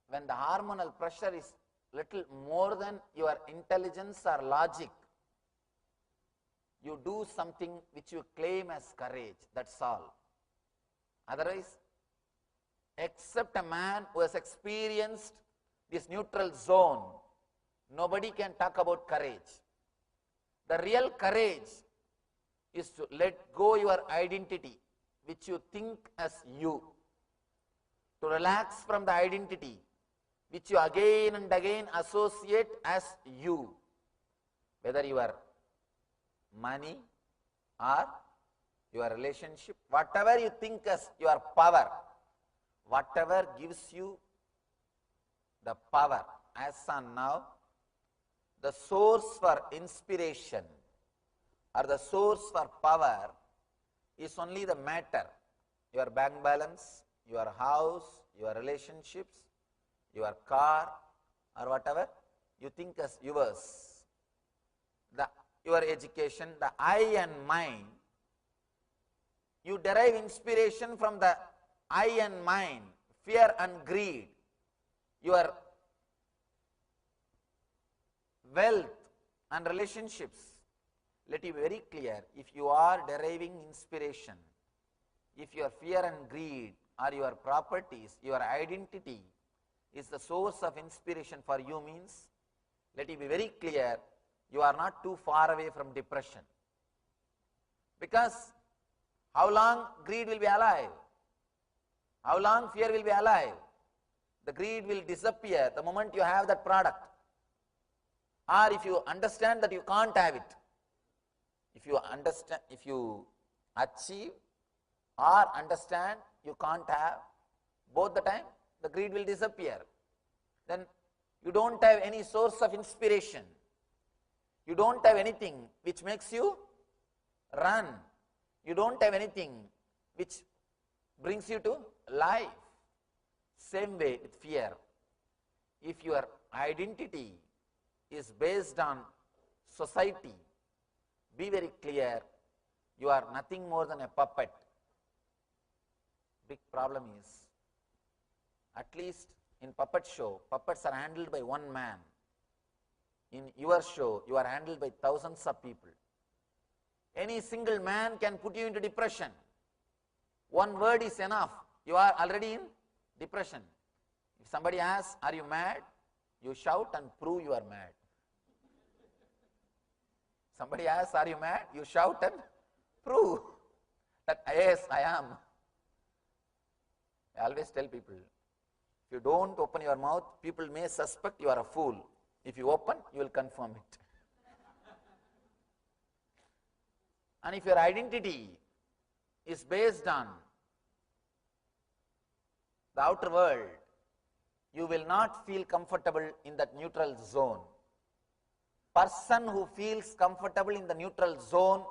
When the hormonal pressure is little more than your intelligence or logic, you do something which you claim as courage. That's all. Otherwise, except a man who has experienced this neutral zone, nobody can talk about courage. The real courage is to let go your identity, which you think as you. To relax from the identity, which you again and again associate as you. Whether your money or your relationship, whatever you think as your power, whatever gives you the power. As on now, the source for inspiration or the source for power is only the matter, your bank balance, your house, your relationships, your car, or whatever you think as yours, your education, the I and mine, you derive inspiration from the I and mine, fear and greed, your wealth and relationships. Let it be very clear, if you are deriving inspiration, if your fear and greed are your properties, your identity is the source of inspiration for you means, let it be very clear, you are not too far away from depression. Because how long greed will be alive? How long fear will be alive? The greed will disappear the moment you have that product. Or if you understand that you can't have it. If you understand, if you achieve or understand you can't have, both the time the greed will disappear. Then you don't have any source of inspiration. You don't have anything which makes you run. You don't have anything which brings you to life. Same way with fear. If your identity is based on society, be very clear, you are nothing more than a puppet. Big problem is, at least in puppet show, puppets are handled by one man. In your show, you are handled by thousands of people. Any single man can put you into depression. One word is enough. You are already in depression. If somebody asks, are you mad? You shout and prove you are mad. Somebody asks, are you mad? You shout and prove that, yes, I am. I always tell people, if you don't open your mouth, people may suspect you are a fool. If you open, you will confirm it. And if your identity is based on the outer world, you will not feel comfortable in that neutral zone. Person who feels comfortable in the neutral zone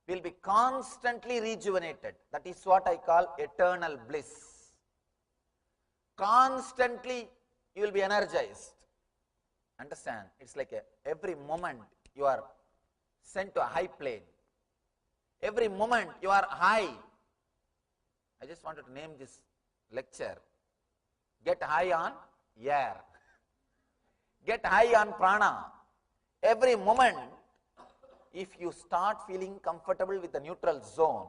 will be constantly rejuvenated. That is what I call eternal bliss. Constantly you will be energized. Understand? It's like every moment you are sent to a high plane. Every moment you are high. I just wanted to name this lecture, get high on air. Get high on prana. Every moment, if you start feeling comfortable with the neutral zone,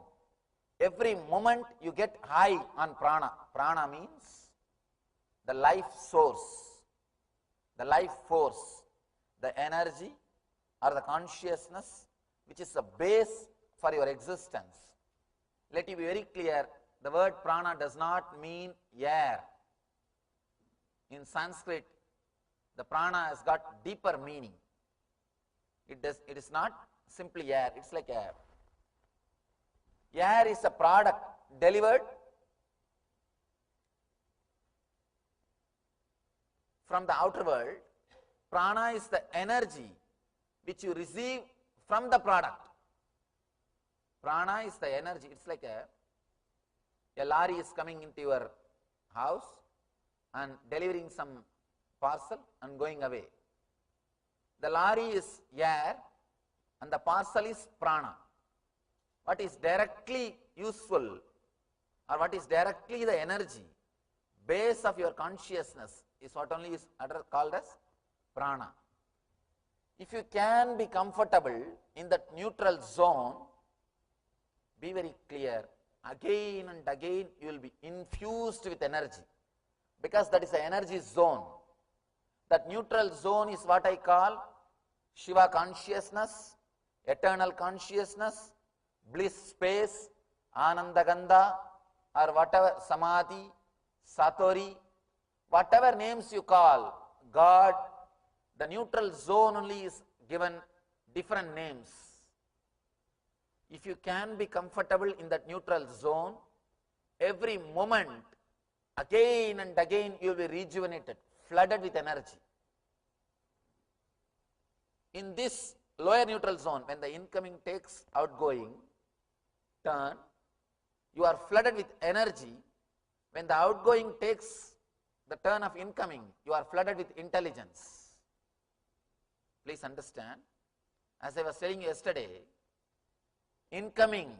every moment you get high on prana. Prana means the life source, the life force, the energy or the consciousness which is the base for your existence. Let it be very clear, the word prana does not mean air. In Sanskrit, the prana has got deeper meaning. It is not simply air, it's like air. Air is a product delivered from the outer world. Prana is the energy which you receive from the product. Prana is the energy. It's like a lorry is coming into your house and delivering some parcel and going away. The lorry is air and the parcel is prana. What is directly useful or what is directly the energy, base of your consciousness is what only is called as prana. If you can be comfortable in that neutral zone, be very clear, again and again you will be infused with energy, because that is the energy zone. That neutral zone is what I call Shiva consciousness, eternal consciousness, bliss space, Anandagandha, or whatever, Samadhi, Satori, whatever names you call, God, the neutral zone only is given different names. If you can be comfortable in that neutral zone, every moment, again and again, you will be rejuvenated, flooded with energy. In this lower neutral zone, when the incoming takes outgoing turn, you are flooded with energy. When the outgoing takes the turn of incoming, you are flooded with intelligence. Please understand, as I was telling you yesterday, incoming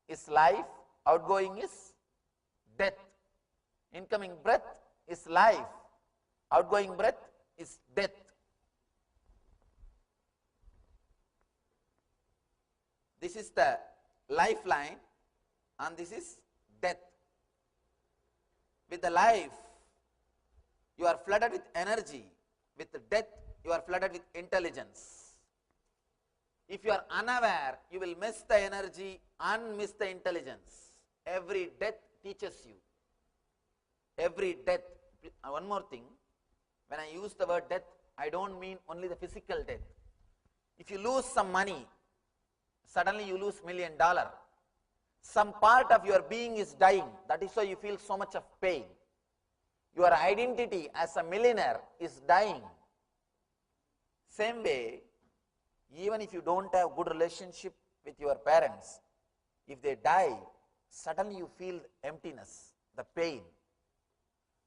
is life, outgoing is death. Incoming breath is life, outgoing breath is death. This is the lifeline and this is death. With the life, you are flooded with energy. With the death, you are flooded with intelligence. If you are unaware, you will miss the energy and miss the intelligence. Every death teaches you. Every death. One more thing, when I use the word death, I don't mean only the physical death. If you lose some money, suddenly you lose $1 million. Some part of your being is dying. That is why you feel so much of pain. Your identity as a millionaire is dying. Same way, even if you don't have good relationship with your parents, if they die, suddenly you feel emptiness, the pain.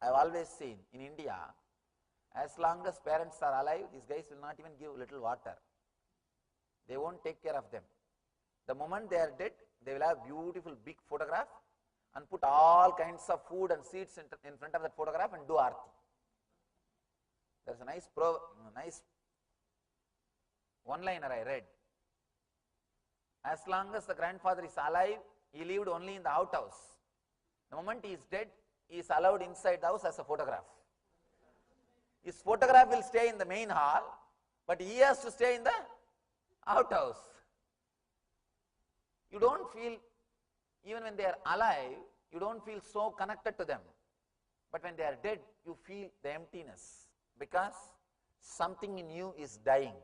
I have always seen in India, as long as parents are alive, these guys will not even give little water. They won't take care of them. The moment they are dead, they will have beautiful big photograph and put all kinds of food and seeds in front of that photograph and do aarti. There's a nice one-liner I read. As long as the grandfather is alive, he lived only in the outhouse. The moment he is dead, he is allowed inside the house as a photograph. His photograph will stay in the main hall, but he has to stay in the outhouse. You don't feel, even when they are alive, you don't feel so connected to them. But when they are dead, you feel the emptiness because something in you is dying.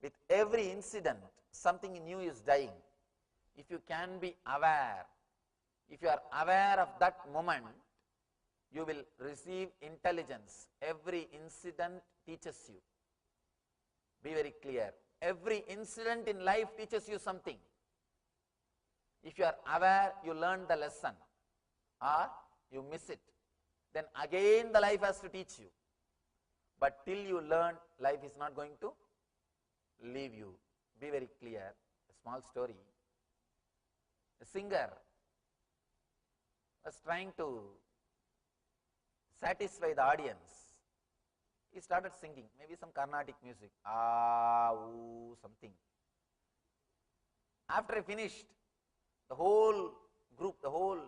With every incident, something in you is dying. If you can be aware, if you are aware of that moment, you will receive intelligence. Every incident teaches you. Be very clear. Every incident in life teaches you something. If you are aware, you learn the lesson or you miss it. Then again the life has to teach you. But till you learn, life is not going to leave you. Be very clear. A small story. A singer was trying to satisfy the audience. He started singing, maybe some Carnatic music. Something. After I finished, the whole group, all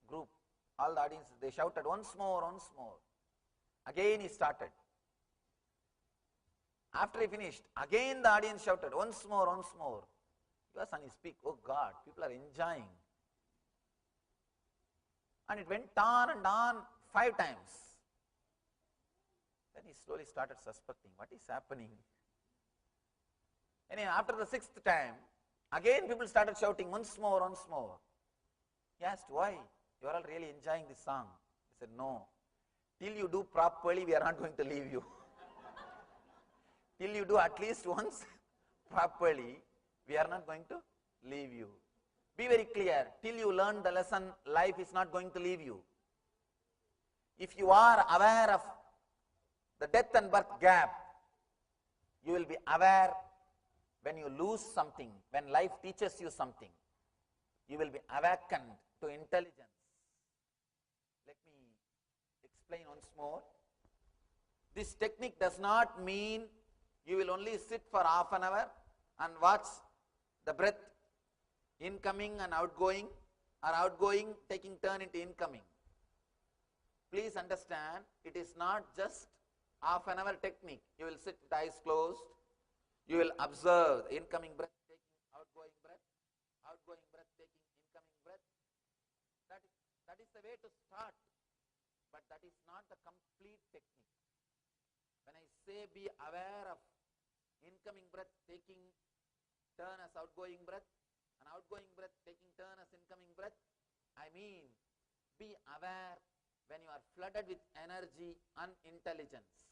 the audience, they shouted, once more. Again he started. After he finished, again the audience shouted, once more. He was on his peak. Oh God, people are enjoying. And it went on and on 5 times. Then he slowly started suspecting, what is happening? Anyway, after the 6th time, again people started shouting, once more. He asked, why? You are all really enjoying this song. He said, no. Till you do properly, we are not going to leave you. Till you do at least once properly, we are not going to leave you. Be very clear. Till you learn the lesson, life is not going to leave you. If you are aware of the death and birth gap, you will be aware when you lose something, when life teaches you something. You will be awakened to intelligence. Let me explain once more. This technique does not mean you will only sit for half an hour and watch the breath incoming and outgoing, or outgoing taking turn into incoming. Please understand, it is not just half an hour technique. You will sit with eyes closed. You will observe the incoming breath taking outgoing breath taking incoming breath. That is the way to start, but that is not the complete technique. When I say be aware of incoming breath taking turn as outgoing breath and outgoing breath taking turn as incoming breath, I mean be aware when you are flooded with energy and intelligence.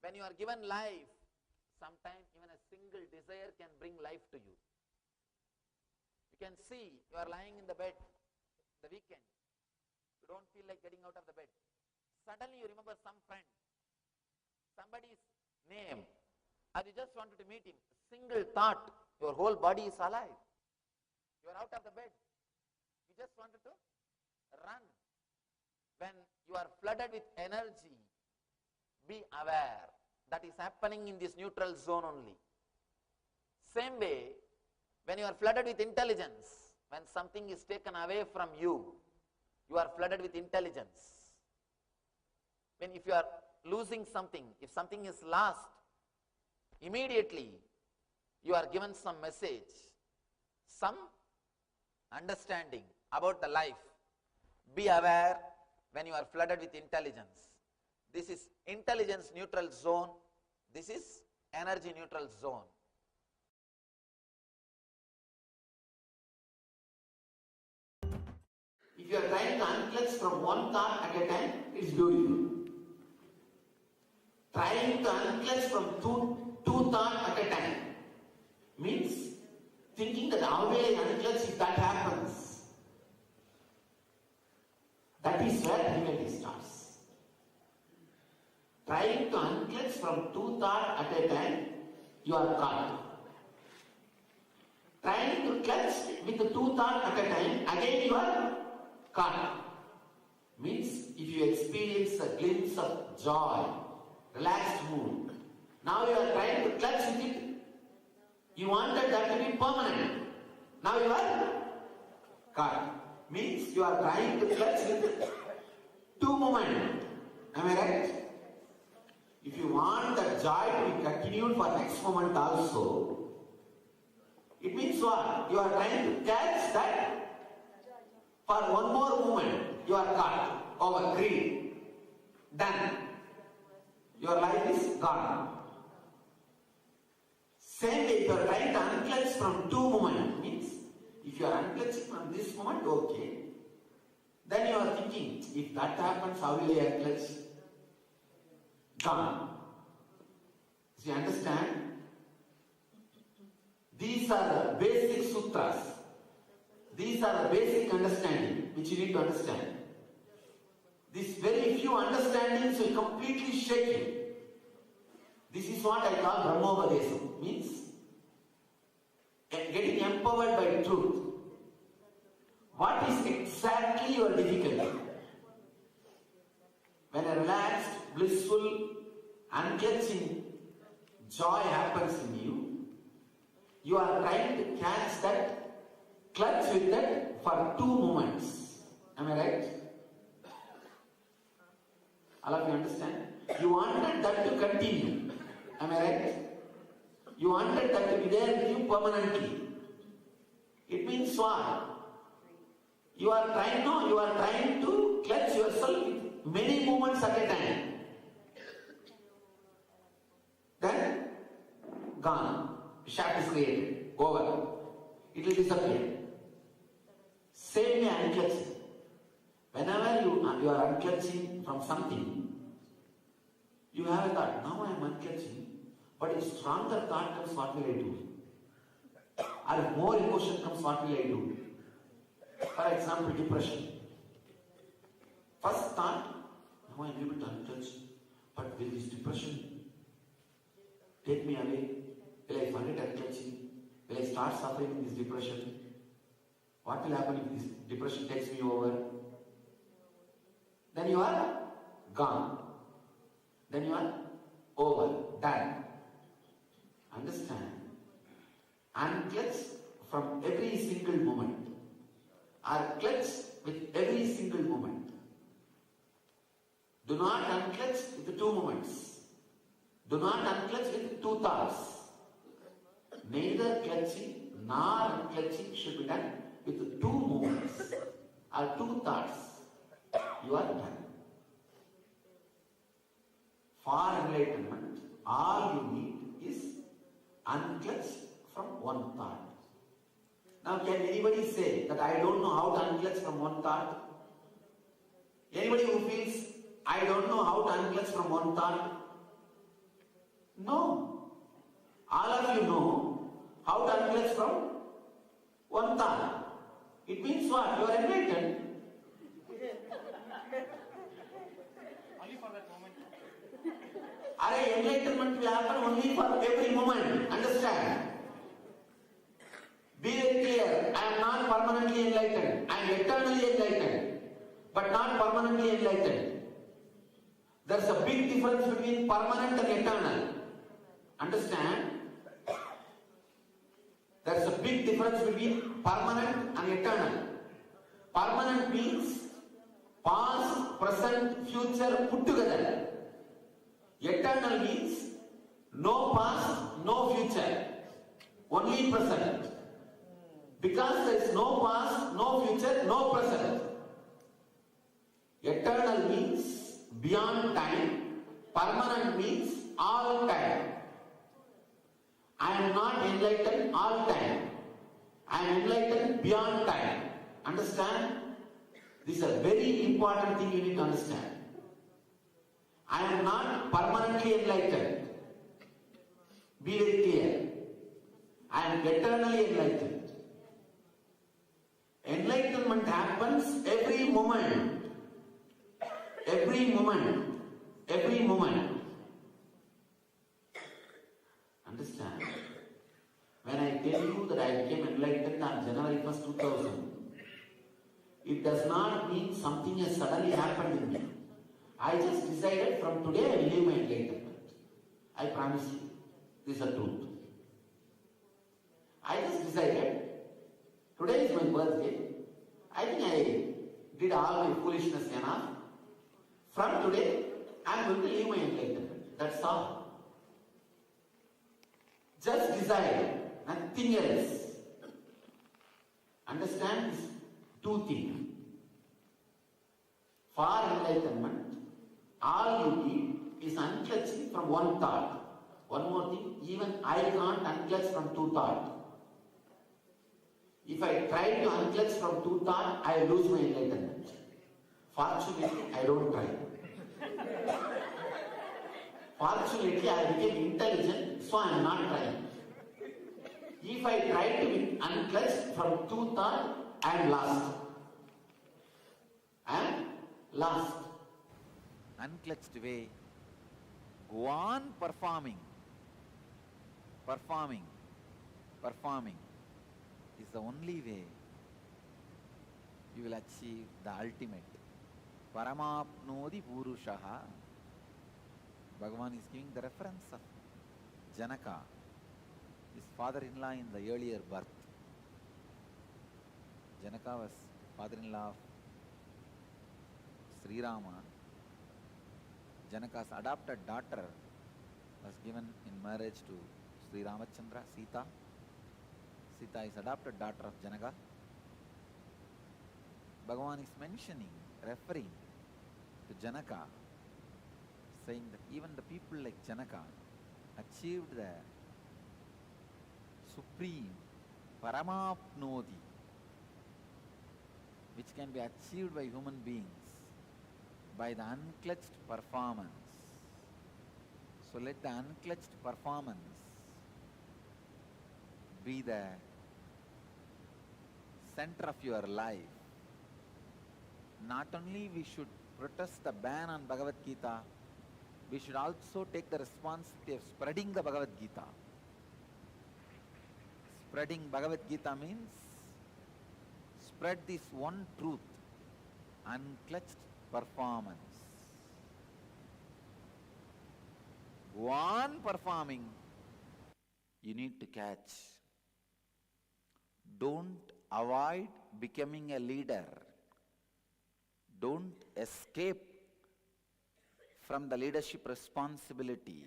When you are given life, sometimes even a single desire can bring life to you. You can see you are lying in the bed the weekend, you don't feel like getting out of the bed. Suddenly you remember some friend, somebody's name, and you just wanted to meet him. Single thought, your whole body is alive. You are out of the bed. You just wanted to run. When you are flooded with energy, be aware. That is happening in this neutral zone only. Same way, when you are flooded with intelligence, when something is taken away from you, you are flooded with intelligence. If you are losing something, if something is lost, immediately you are given some message, some understanding about the life. Be aware when you are flooded with intelligence. This is intelligence neutral zone. This is energy neutral zone. If you are trying to unclutch from one thought at a time, it's beautiful. Trying to unclutch from two thoughts at a time means thinking that how will I unclutch if that happens? That is where difficulty starts. Trying to unclutch from two thoughts at a time, you are caught. Trying to clutch with the two thoughts at a time, again you are caught. Means if you experience a glimpse of joy, relaxed mood, now you are trying to clutch with it. You wanted that to be permanent. Now you are caught. Means you are trying to clutch with two moments. Am I right? If you want that joy to be continued for next moment also, it means what? You are trying to catch that for one more moment. You are caught. Over. Greed. Done. Your life is gone. Same way, you are trying to unclutch from two moments. Means, if you are unclutching from this moment, okay. Then you are thinking, if that happens, how will I unclutch? Gone. So you understand? These are the basic sutras. These are the basic understanding which you need to understand. These very few understandings will completely shake you. This is what I call Brahmopradesam. Means getting empowered by truth. What is exactly your difficulty? When a relaxed, blissful, unclutching joy happens in you, you are trying to catch that, clutch with that for two moments. Am I right? All of you understand? You wanted that to continue. Am I right? You wanted that to be there with you permanently. It means what? You are trying to clutch yourself with many moments at a time. Then, gone. Shaft is created. Over. It will disappear. Same way unclutching. Whenever you are unclutching from something, you have a thought, now I am unclutching, but if stronger thought comes, what will I do? Or if more emotion comes, what will I do? For example, depression. First thought, now I am able to unclutch, but will this depression take me away? Will I find it unclutching? Will I start suffering in this depression? What will happen if this depression takes me over? Then you are gone. Then you are over, done. Understand? Unclutch from every single moment. Or clutch with every single moment. Do not unclutch with the two moments. Do not unclutch with two thoughts. Neither clutching nor unclutching should be done with two moments or two thoughts. You are done. For enlightenment, all you need is unclutch from one thought. Now, can anybody say that I don't know how to unclutch from one thought? Anybody who feels I don't know how to unclutch from one thought? No. All of you know how to unclutch from one thought. It means what? You are enlightened. Enlightenment will happen only for every moment. Understand? Be very clear. I am not permanently enlightened. I am eternally enlightened, but not permanently enlightened. There is a big difference between permanent and eternal. Understand? There is a big difference between permanent and eternal. Permanent means past, present, future put together. Eternal means no past, no future, only present. Because there is no past, no future, no present. Eternal means beyond time, permanent means all time. I am not enlightened all time. I am enlightened beyond time. Understand? This is a very important thing you need to understand. I am not permanently enlightened. Be very clear. I am eternally enlightened. Enlightenment happens every moment. Every moment. Every moment. Understand? When I tell you that I became enlightened on January 1st, 2000, it does not mean something has suddenly happened in me. I just decided from today I will live my enlightenment. I promise you. This is the truth. I just decided, today is my birthday. I think I did all my foolishness enough. From today, I am going to live my enlightenment. That's all. Just decide, nothing else. Understand these two things. For enlightenment, all you need is unclutching from one thought. One more thing, even I can't unclutch from two thoughts. If I try to unclutch from two thoughts, I lose my enlightenment. Fortunately, I don't try. Fortunately, I became intelligent, so I am not trying. If I try to be unclutched from two thoughts, I am lost. I am lost. Unclutched way, go on performing is the only way you will achieve the ultimate. Paramapnodi Purushaha. Bhagavan is giving the reference of Janaka, his father-in-law in the earlier birth. Janaka was father-in-law of Sri Rama. Janaka's adopted daughter was given in marriage to Sri Ramachandra, Sita. Sita is adopted daughter of Janaka. Bhagavan is mentioning, referring to Janaka, saying that even the people like Janaka achieved the supreme Paramapnodi, which can be achieved by human beings by the unclutched performance. So let the unclutched performance be the center of your life. Not only we should protest the ban on Bhagavad Gita, we should also take the responsibility of spreading the Bhagavad Gita. Spreading Bhagavad Gita means spread this one truth, unclutched performance. Go on performing, you need to catch. Don't avoid becoming a leader. Don't escape from the leadership responsibility.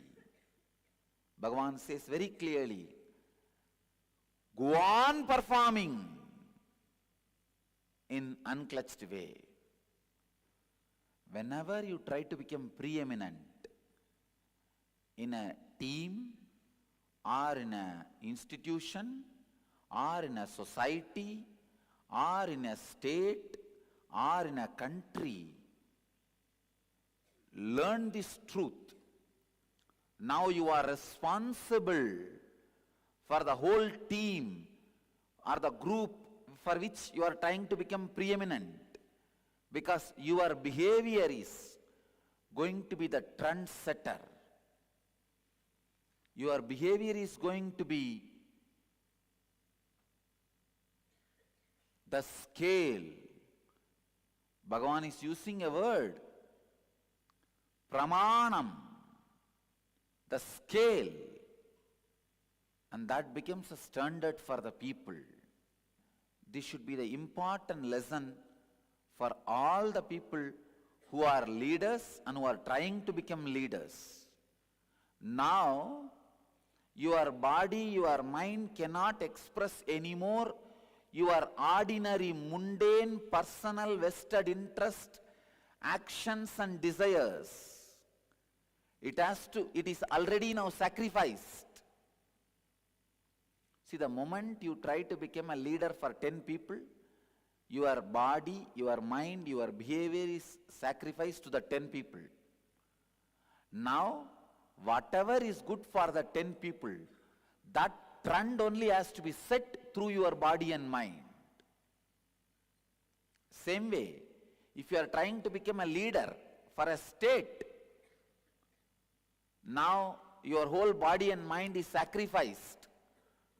Bhagavan says very clearly, go on performing in unclutched way. Whenever you try to become preeminent in a team or in an institution or in a society or in a state or in a country, learn this truth. Now you are responsible for the whole team or the group for which you are trying to become preeminent, because your behavior is going to be the trendsetter. Your behavior is going to be the scale. Bhagavan is using a word, pramanam, the scale, and that becomes a standard for the people. This should be the important lesson for all the people who are leaders and who are trying to become leaders. Now, your body, your mind cannot express anymore your ordinary, mundane, personal, vested interest, actions and desires. It is already now sacrificed. See, the moment you try to become a leader for 10 people, your body, your mind, your behavior is sacrificed to the 10 people. Now, whatever is good for the 10 people, that trend only has to be set through your body and mind. Same way, if you are trying to become a leader for a state, now your whole body and mind is sacrificed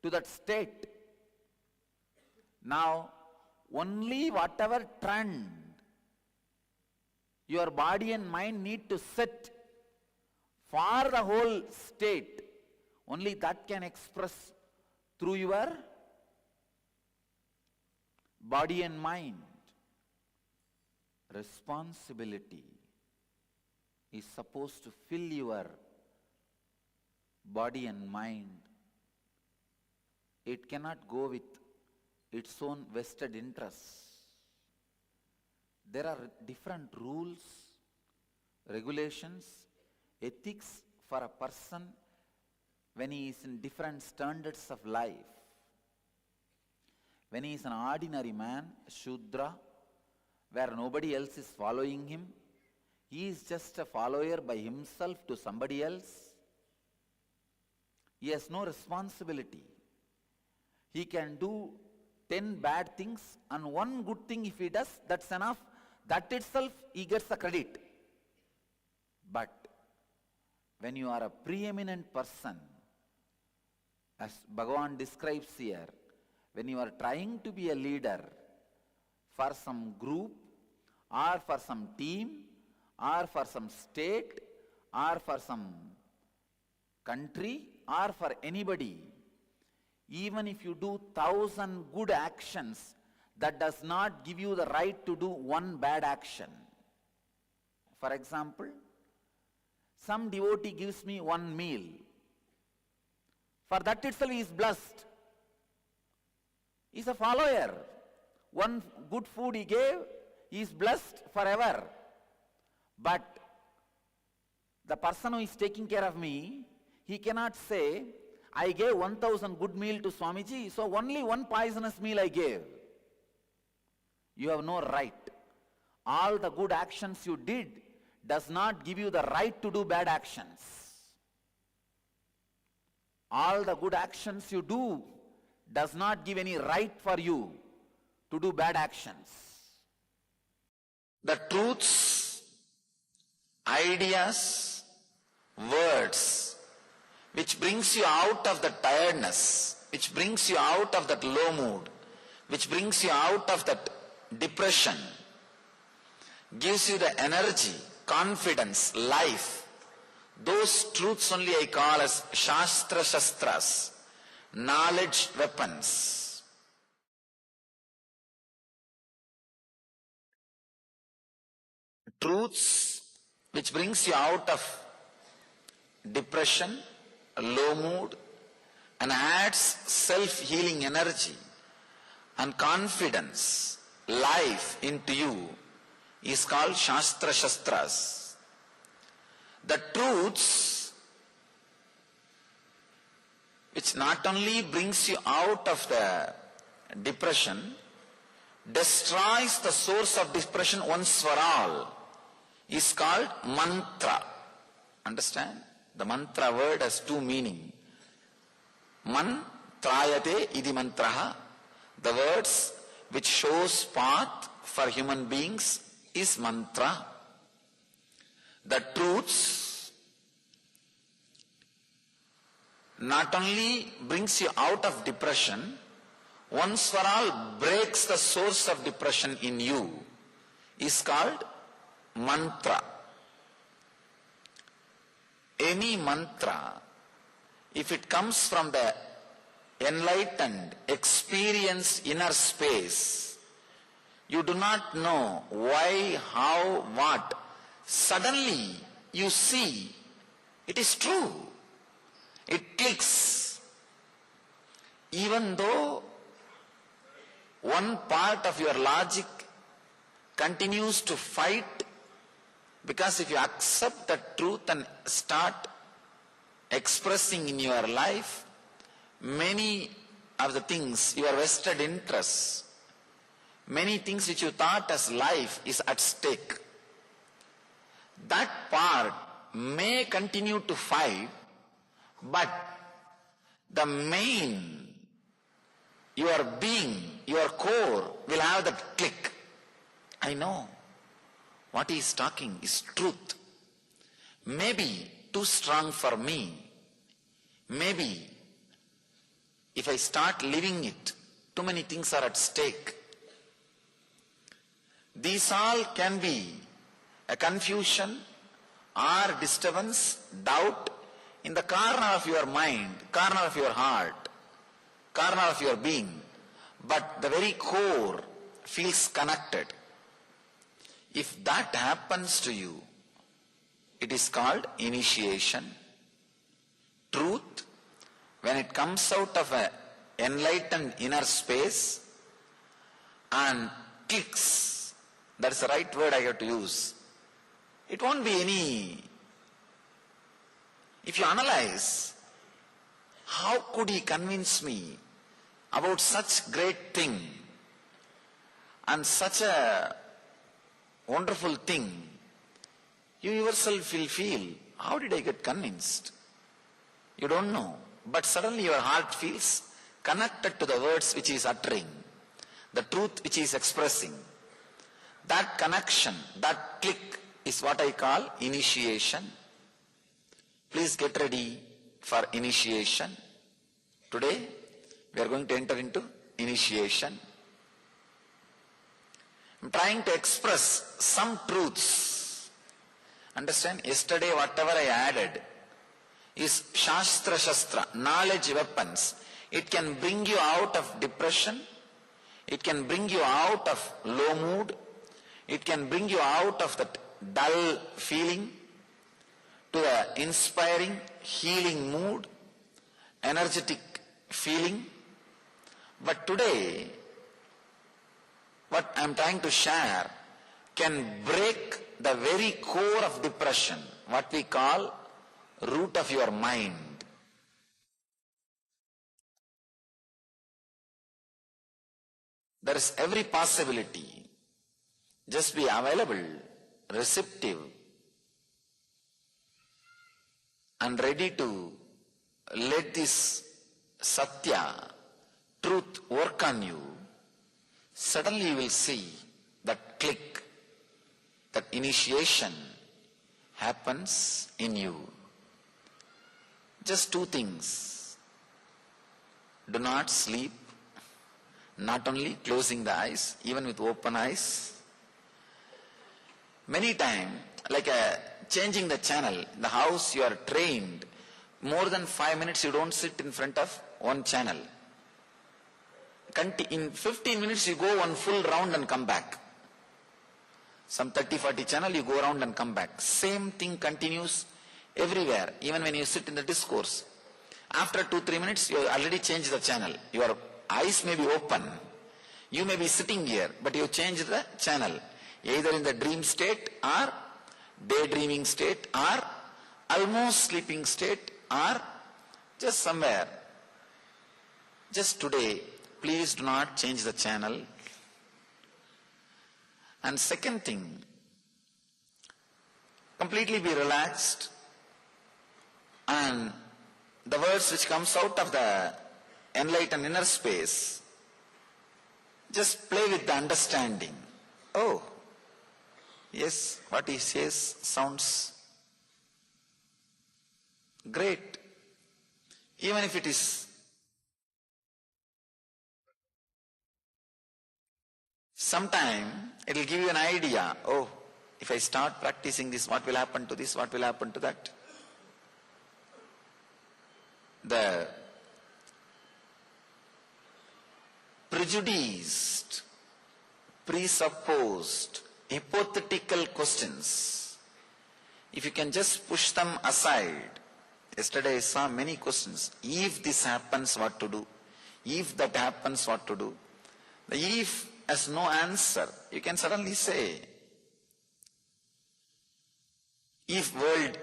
to that state. Now, only whatever trend your body and mind need to set for the whole state, only that can express through your body and mind. Responsibility is supposed to fill your body and mind. It cannot go with its own vested interests. There are different rules, regulations, ethics for a person when he is in different standards of life. When he is an ordinary man, Shudra, where nobody else is following him, he is just a follower by himself to somebody else. He has no responsibility. He can do 10 bad things and one good thing if he does, that's enough. That itself he gets the credit. But when you are a preeminent person, as Bhagavan describes here, when you are trying to be a leader for some group or for some team or for some state or for some country or for anybody, even if you do 1,000 good actions, that does not give you the right to do one bad action. For example, some devotee gives me one meal. For that itself he is blessed. He is a follower. One good food he gave, he is blessed forever. But the person who is taking care of me, he cannot say, I gave 1,000 good meal to Swamiji, so only one poisonous meal I gave. You have no right. All the good actions you did does not give you the right to do bad actions. All the good actions you do does not give any right for you to do bad actions. The truths, ideas, words, which brings you out of the tiredness, which brings you out of that low mood, which brings you out of that depression, gives you the energy, confidence, life. Those truths only I call as Shastra Shastras, knowledge weapons. Truths which brings you out of depression, low mood, and adds self-healing energy and confidence, life into you, is called Shastra Shastras. The truths which not only brings you out of the depression, destroys the source of depression once for all, is called mantra. Understand? The mantra word has two meanings. Mantrayate idi mantraha. The words which shows path for human beings is mantra. The truths not only brings you out of depression, once for all breaks the source of depression in you, is called mantra. Any mantra, if it comes from the enlightened, experienced inner space, you do not know why, how, what. Suddenly you see it is true. It clicks. Even though one part of your logic continues to fight, because if you accept the truth and start expressing in your life, many of the things, your vested interests, many things which you thought as life is at stake. That part may continue to fight, but the main, your being, your core will have that click. I know what he is talking is truth. Maybe too strong for me. Maybe if I start living it, too many things are at stake. These all can be a confusion or disturbance, doubt in the corner of your mind, corner of your heart, corner of your being, but the very core feels connected. If that happens to you, it is called initiation. Truth, when it comes out of an enlightened inner space and clicks, that's the right word I have to use. It won't be any. If you analyze, how could he convince me about such great thing and such a wonderful thing? You yourself will feel, how did I get convinced? You don't know. But suddenly your heart feels connected to the words which he is uttering, the truth which he is expressing. That connection, that click is what I call initiation. Please get ready for initiation. Today we are going to enter into initiation. I am trying to express some truths. Understand? Yesterday whatever I added is Shastra Shastra, knowledge weapons. It can bring you out of depression. It can bring you out of low mood. It can bring you out of that dull feeling to an inspiring, healing mood, energetic feeling. But today, what I am trying to share can break the very core of depression, what we call root of your mind. There is every possibility. Just be available, receptive, and ready to let this Satya, truth work on you. Suddenly you will see that click, that initiation happens in you. Just two things. Do not sleep, not only closing the eyes, even with open eyes. Many times, like changing the channel, in the house you are trained, more than 5 minutes you don't sit in front of one channel. In 15 minutes you go one full round and come back. Some 30-40 channel you go around and come back. Same thing continues everywhere, even when you sit in the discourse. After 2-3 minutes you already changed the channel. Your eyes may be open. You may be sitting here, but you changed the channel. Either in the dream state or daydreaming state or almost sleeping state or just somewhere. Just today, please do not change the channel. And second thing, completely be relaxed, and the words which comes out of the enlightened inner space, just play with the understanding. Oh, Yes, what he says sounds great. Even if it is sometime, it will give you an idea. Oh, if I start practicing this, what will happen to this, what will happen to that? The prejudiced, presupposed, hypothetical questions, if you can just push them aside. Yesterday I saw many questions. If this happens, what to do? If that happens, what to do? The if has no answer. You can suddenly say, if world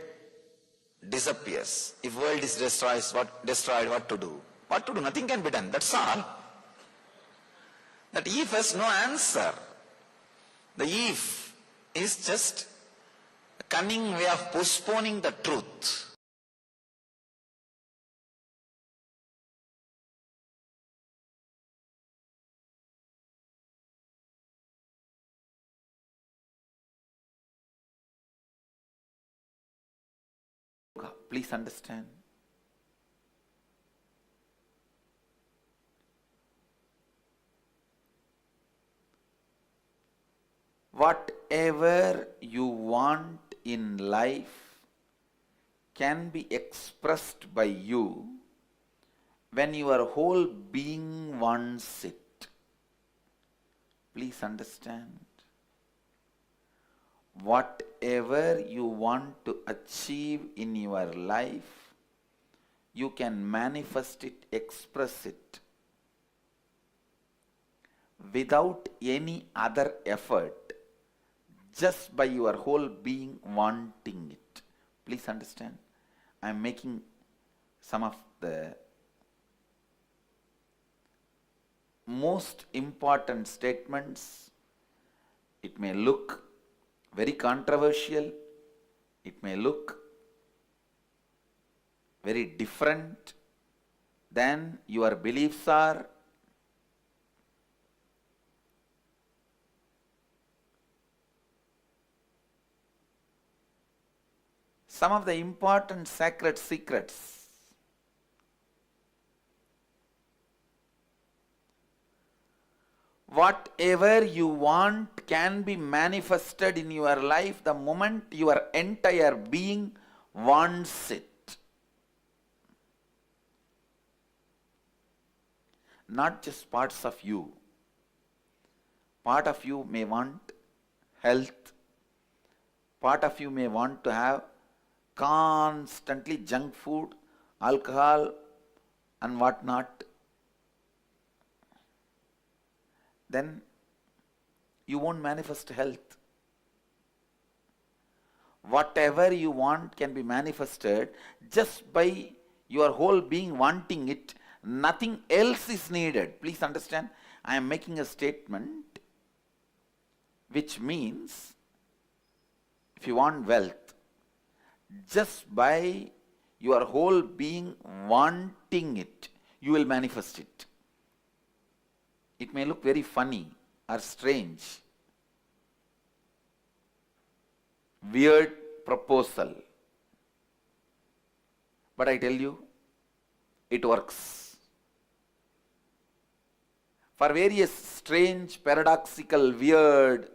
disappears, if world is destroyed, what to do? What to do? Nothing can be done. That's all. That if has no answer. The if is just a cunning way of postponing the truth. Please understand. Whatever you want in life can be expressed by you when your whole being wants it. Please understand. Whatever you want to achieve in your life, you can manifest it, express it, without any other effort, just by your whole being wanting it. Please understand. I am making some of the most important statements. It may look very controversial, it may look very different than your beliefs are. Some of the important sacred secrets. Whatever you want can be manifested in your life the moment your entire being wants it. Not just parts of you. Part of you may want health. Part of you may want to have constantly junk food, alcohol and whatnot. Then you won't manifest health. Whatever you want can be manifested just by your whole being wanting it. Nothing else is needed. Please understand, I am making a statement which means if you want wealth, just by your whole being wanting it, you will manifest it. It may look very funny or strange, weird proposal, but I tell you, it works. For various strange, paradoxical, weird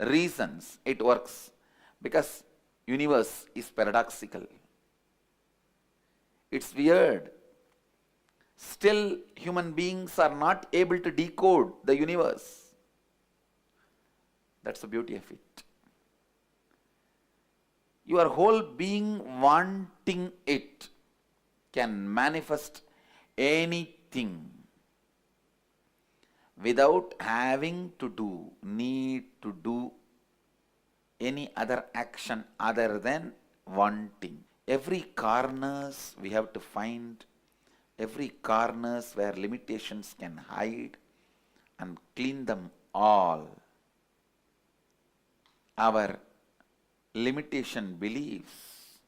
reasons, it works. Because universe is paradoxical. It's weird. Still, human beings are not able to decode the universe. That's the beauty of it. Your whole being wanting it can manifest anything without having to need to do any other action other than wanting. Every corners we have to find, every corners where limitations can hide, and clean them all. Our limitation beliefs,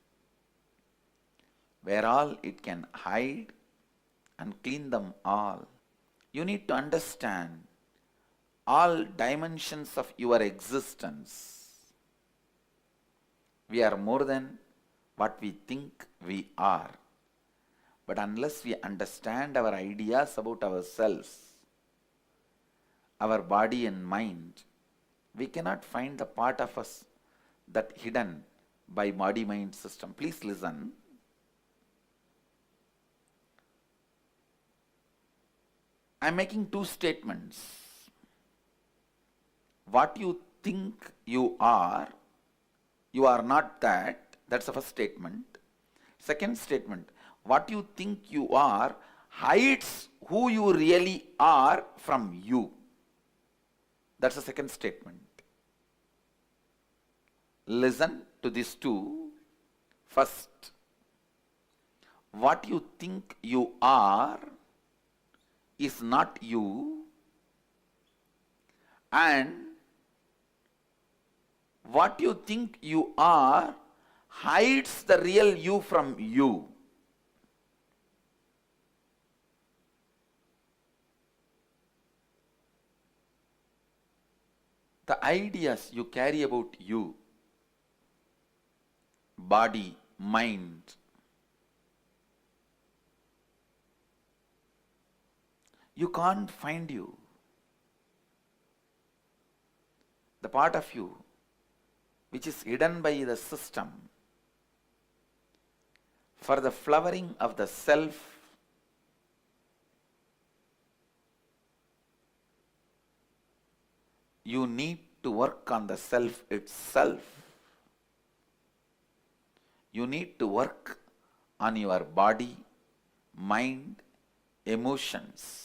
where all it can hide, and clean them all. You need to understand all dimensions of your existence. We are more than what we think we are. But unless we understand our ideas about ourselves, our body and mind, we cannot find the part of us that hidden by body-mind system. Please listen. I am making two statements. What you think you are not that. That's the first statement. Second statement, what you think you are hides who you really are from you. That's the second statement. Listen to these two. First, what you think you are is not you, and what you think you are hides the real you from you. The ideas you carry about you, body, mind, you can't find you. The part of you which is hidden by the system for the flowering of the self, you need to work on the self itself. You need to work on your body, mind, emotions.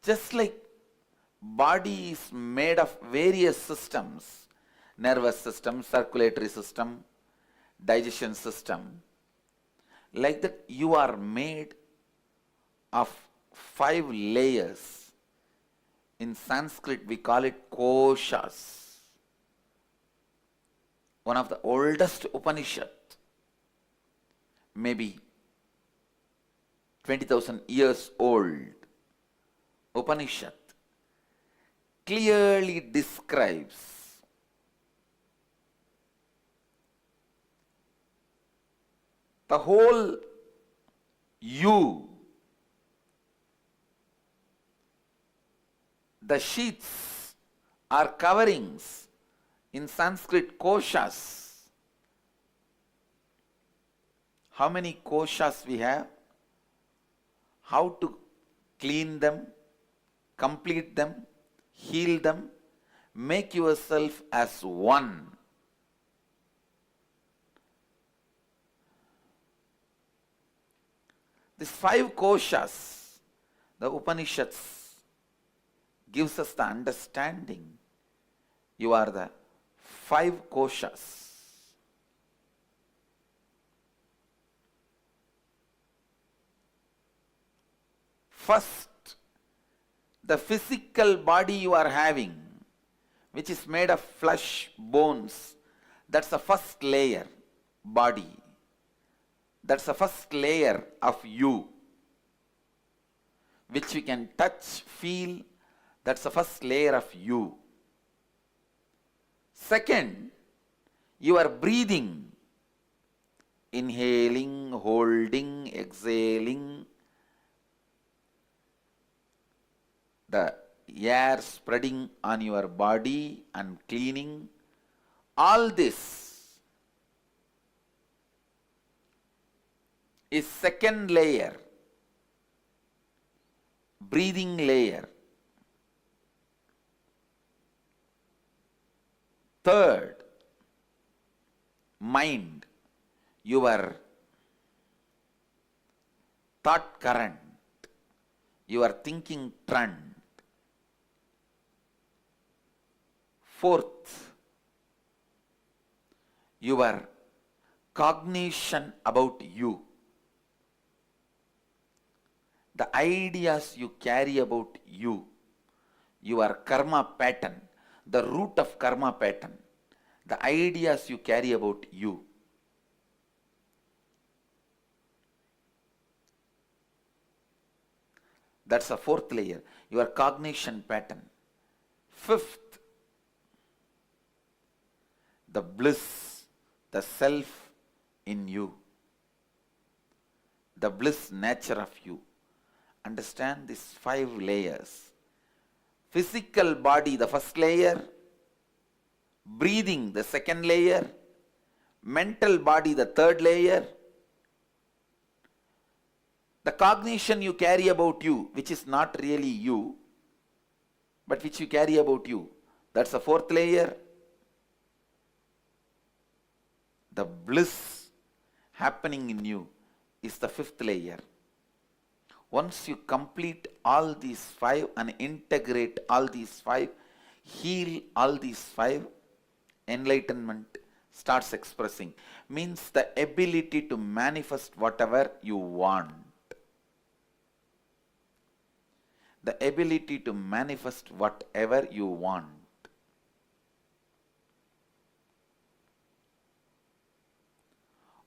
Just like body is made of various systems, nervous system, circulatory system, digestion system, like that you are made of 5 layers. In Sanskrit we call it Koshas. One of the oldest Upanishad, maybe 20,000 years old Upanishad, clearly describes the whole you. The sheaths are coverings, in Sanskrit Koshas. How many Koshas we have? How to clean them, complete them, heal them, make yourself as one. These 5 Koshas, the Upanishads gives us the understanding. You are the 5 Koshas. First, the physical body you are having, which is made of flesh, bones, that's the first layer, body. That's the first layer of you, which we can touch, feel. That's the first layer of you. Second, you are breathing, inhaling, holding, exhaling, the air spreading on your body and cleaning. All this is second layer, breathing layer. Third, mind, your thought current, your thinking trend. Fourth, your cognition about you, the ideas you carry about you, your karma pattern, the root of karma pattern, the ideas you carry about you. That's the fourth layer, your cognition pattern. Fifth, the bliss, the self in you, the bliss nature of you. Understand these 5 layers. Physical body, the first layer. Breathing, the second layer. Mental body, the third layer. The cognition you carry about you, which is not really you, but which you carry about you, that's the fourth layer. The bliss happening in you is the fifth layer. Once you complete all these 5 and integrate all these 5, heal all these 5, enlightenment starts expressing. Means the ability to manifest whatever you want. The ability to manifest whatever you want.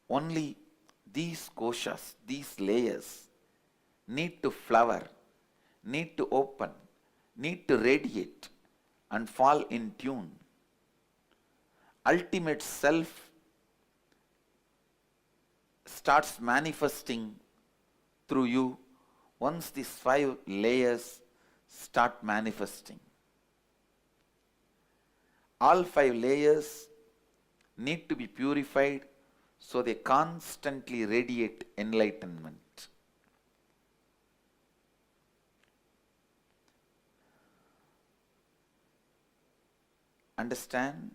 Only these koshas, these layers, need to flower, need to open, need to radiate and fall in tune. Ultimate self starts manifesting through you once these 5 layers start manifesting. All 5 layers need to be purified so they constantly radiate enlightenment. Understand?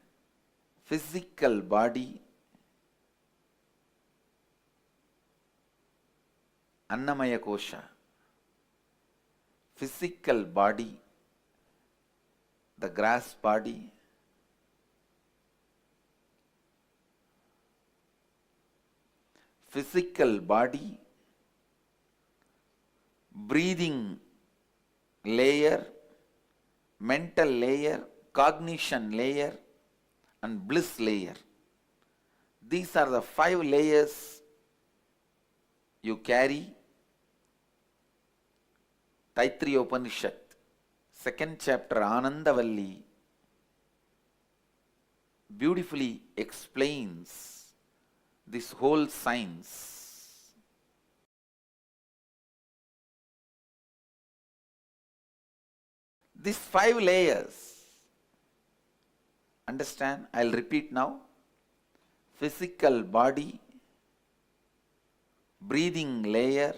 Physical body, Annamaya Kosha. Physical body, the grass body, physical body, breathing layer, mental layer, cognition layer, and bliss layer. These are the 5 layers you carry. Taittiriya Upanishad, 2nd chapter, Anandavalli, beautifully explains this whole science. These 5 layers, understand, I'll repeat now. Physical body, breathing layer,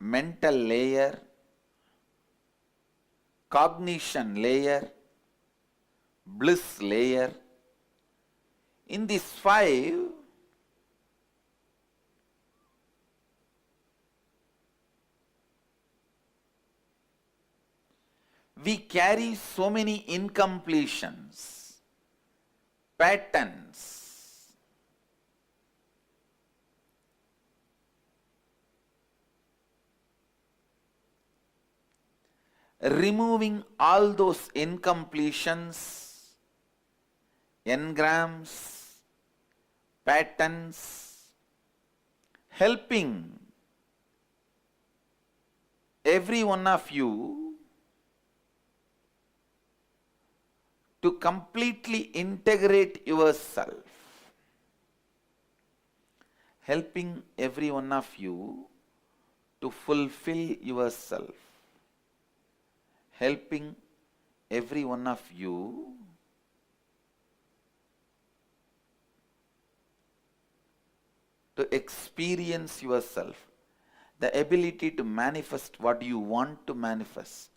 mental layer, cognition layer, bliss layer. In these 5, we carry so many incompletions, patterns. Removing all those incompletions, engrams, patterns, helping every one of you to completely integrate yourself, helping every one of you to fulfill yourself, helping every one of you to experience yourself, the ability to manifest what you want to manifest,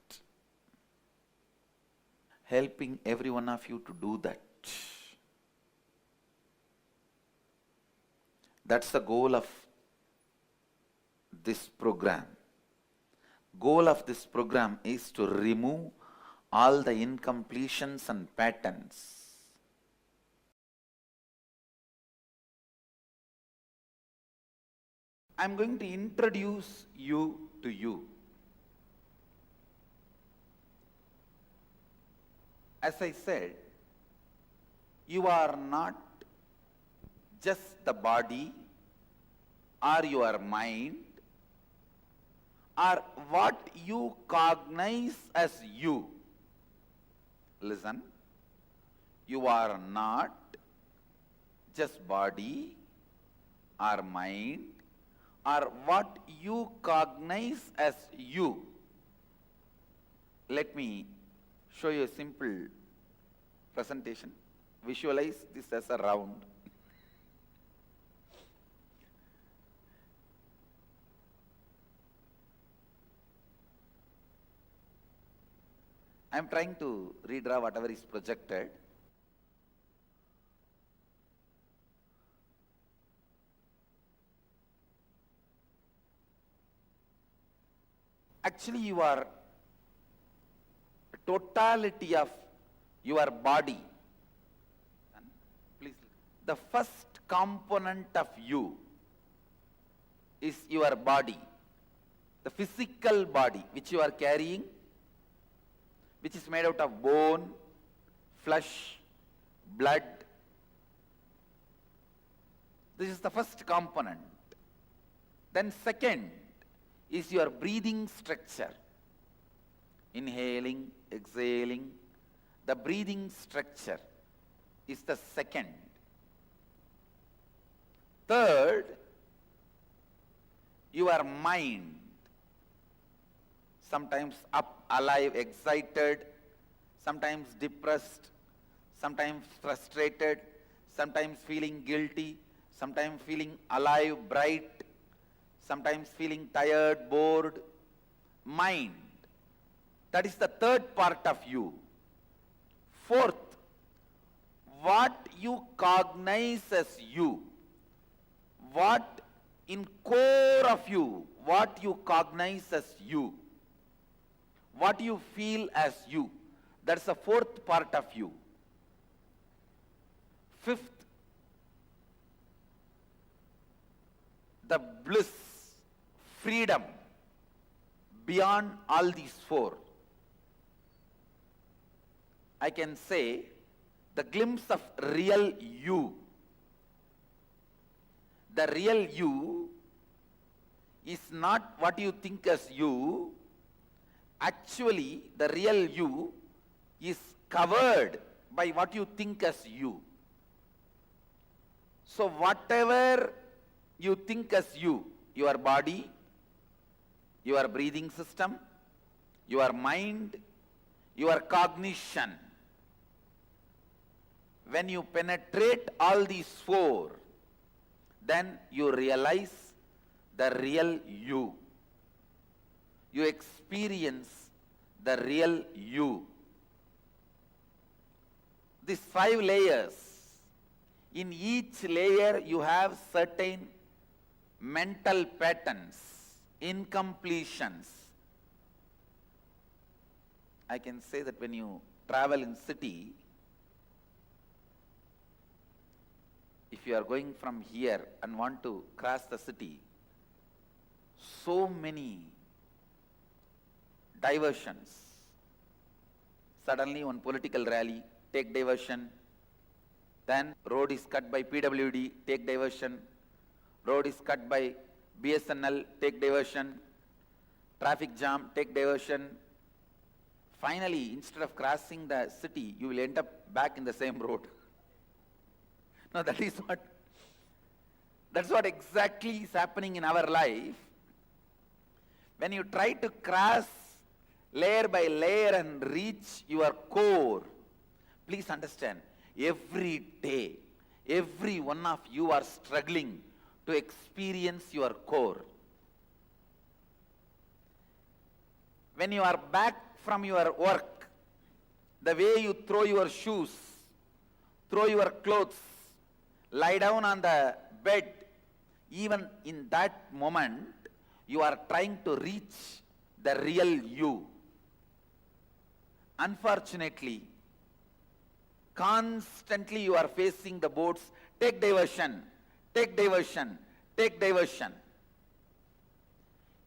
helping every one of you to do that. That's the goal of this program. Goal of this program is to remove all the incompletions and patterns. I'm going to introduce you to you. As I said, you are not just the body or your mind or what you cognize as you. Listen, you are not just body or mind or what you cognize as you. Let me show you a simple presentation. Visualize this as a round. I am trying to redraw whatever is projected. Actually, you are totality of your body. Please, the first component of you is your body, the physical body which you are carrying, which is made out of bone, flesh, blood. This is the first component. Then second is your breathing structure. Inhaling, exhaling, the breathing structure is the second. Third, your mind, sometimes up, alive, excited, sometimes depressed, sometimes frustrated, sometimes feeling guilty, sometimes feeling alive, bright, sometimes feeling tired, bored. Mind, that is the third part of you. Fourth, what you cognize as you, what in core of you, what you cognize as you, what you feel as you, that's the fourth part of you. Fifth, the bliss, freedom beyond all these four. I can say the glimpse of real you. The real you is not what you think as you. Actually, the real you is covered by what you think as you. So whatever you think as you, your body, your breathing system, your mind, your cognition, when you penetrate all these four, then you realize the real you. You experience the real you. These 5 layers, in each layer you have certain mental patterns, incompletions. I can say that when you travel in city, if you are going from here and want to cross the city, so many diversions. Suddenly one political rally, take diversion. Then road is cut by PWD, take diversion. Road is cut by BSNL, take diversion. Traffic jam, take diversion. Finally, instead of crossing the city, you will end up back in the same road. No, that's what exactly is happening in our life. When you try to cross layer by layer and reach your core, please understand, every day, every one of you are struggling to experience your core. When you are back from your work, the way you throw your shoes, throw your clothes, lie down on the bed, even in that moment, you are trying to reach the real you. Unfortunately, constantly you are facing the boards, take diversion, take diversion, take diversion.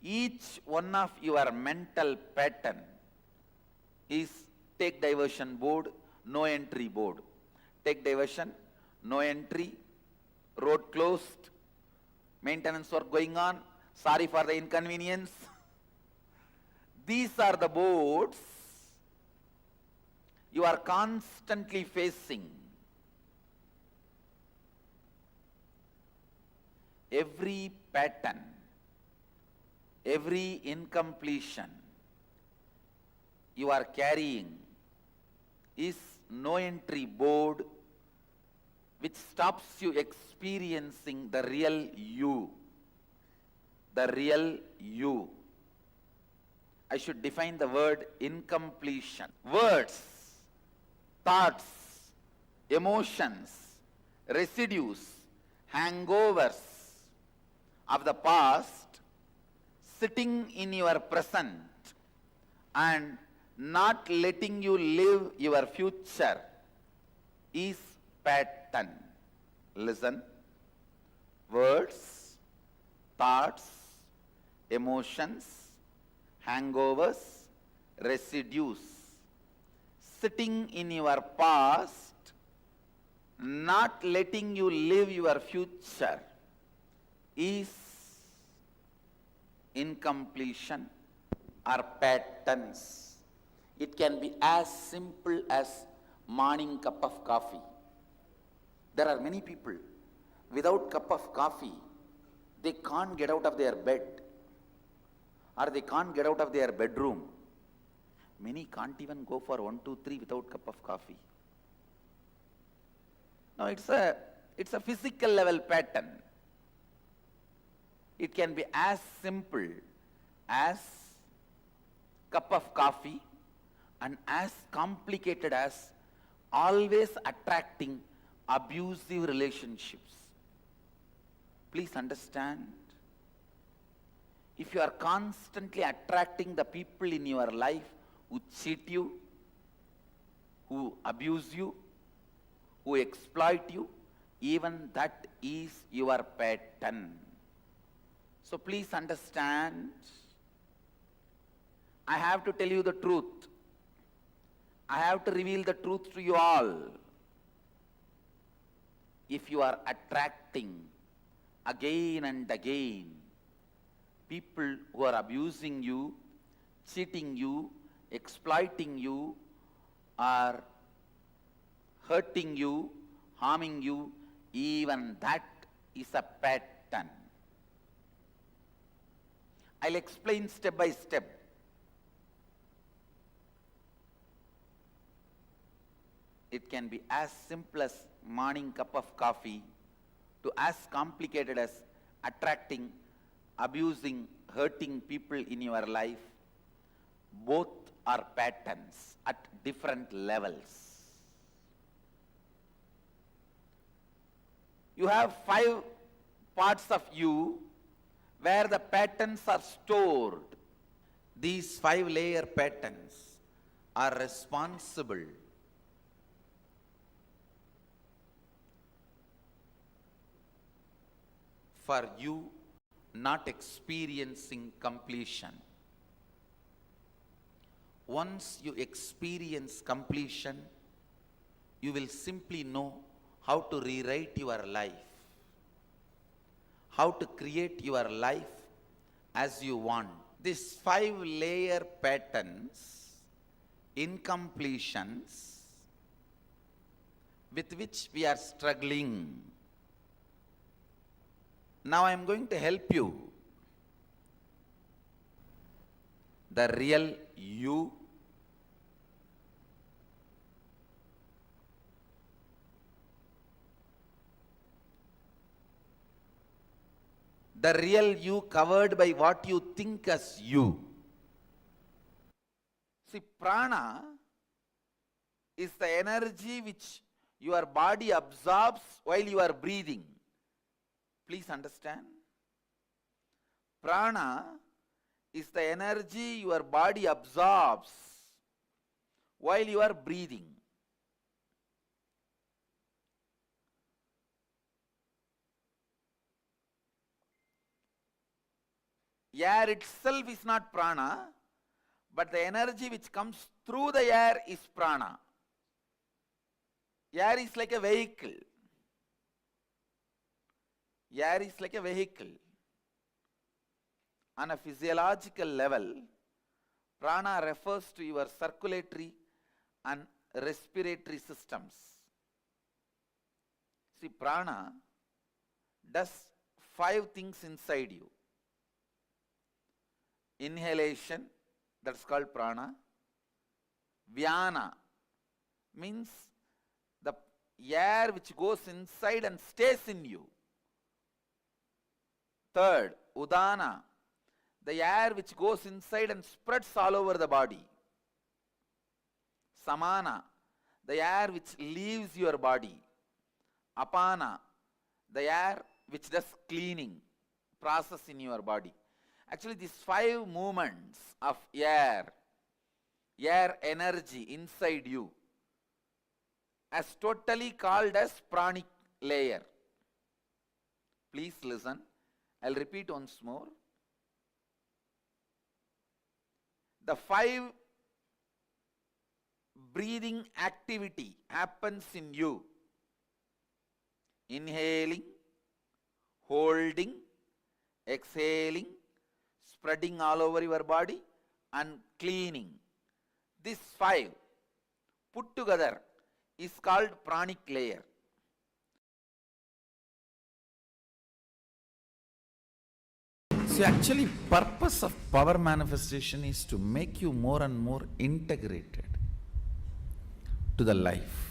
Each one of your mental pattern is take diversion board, no entry board. Take diversion, no entry, road closed, maintenance work going on, sorry for the inconvenience. These are the boards you are constantly facing. Every pattern, every incompletion you are carrying is no entry board which stops you experiencing the real you. The real you. I should define the word incompletion. Words, thoughts, emotions, residues, hangovers of the past sitting in your present and not letting you live your future is pattern. Listen. Words, thoughts, emotions, hangovers, residues sitting in your past, not letting you live your future is incompletion or patterns. It can be as simple as morning cup of coffee. There are many people, without cup of coffee, they can't get out of their bed or they can't get out of their bedroom. Many can't even go for 1, 2, 3 without cup of coffee. Now it's a physical level pattern. It can be as simple as cup of coffee and as complicated as always attracting abusive relationships. Please understand, if you are constantly attracting the people in your life who cheat you, who abuse you, who exploit you, even that is your pattern. So please understand, I have to tell you the truth. I have to reveal the truth to you all. If you are attracting again and again people who are abusing you, cheating you, exploiting you, or hurting you, harming you, even that is a pattern. I'll explain step by step. It can be as simple as morning cup of coffee to as complicated as attracting, abusing, hurting people in your life. Both are patterns at different levels. You have 5 parts of you where the patterns are stored. These 5-layer patterns are responsible for you not experiencing completion. Once you experience completion, you will simply know how to rewrite your life, how to create your life as you want. These 5-layer patterns, incompletions, with which we are struggling. Now I am going to help you. The real you, the real you covered by what you think as you. See, prana is the energy which your body absorbs while you are breathing. Please understand. Prana is the energy your body absorbs while you are breathing. Air itself is not prana, but the energy which comes through the air is prana. Air is like a vehicle. Air is like a vehicle. On a physiological level, Prana refers to your circulatory and respiratory systems. See, prana does 5 things inside you. Inhalation, that's called prana. Vyana means the air which goes inside and stays in you. Third, udana, the air which goes inside and spreads all over the body. Samana, the air which leaves your body. Apana, the air which does cleaning process in your body. Actually, these 5 movements of air energy inside you, as totally called as pranic layer. Please listen. I'll repeat once more. The 5 breathing activity happens in you. Inhaling, holding, exhaling, spreading all over your body, and cleaning. These 5 put together is called pranic layer. So actually, purpose of power manifestation is to make you more and more integrated to the life.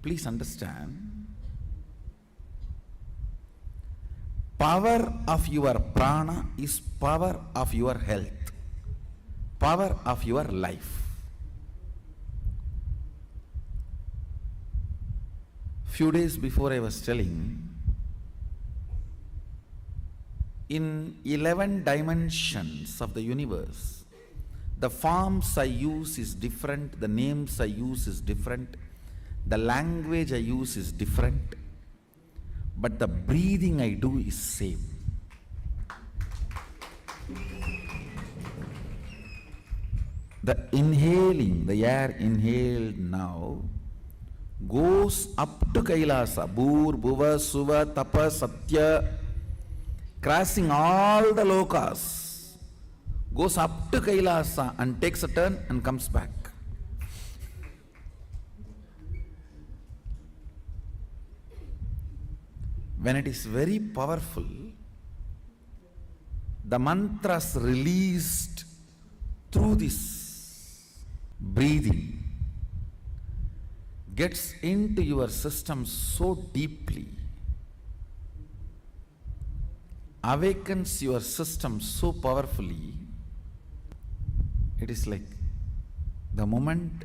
Please understand, power of your prana is power of your health, power of your life. Few days before I was telling, in 11 dimensions of the universe, the forms I use is different, the names I use is different, the language I use is different, but the breathing I do is same. The inhaling, the air inhaled now, goes up to Kailasa, Bhur, Bhuva, Suva, Tapa, Satya, crossing all the lokas, goes up to Kailasa and takes a turn and comes back. When it is very powerful, the mantras released through this breathing gets into your system so deeply, awakens your system so powerfully. It is like the moment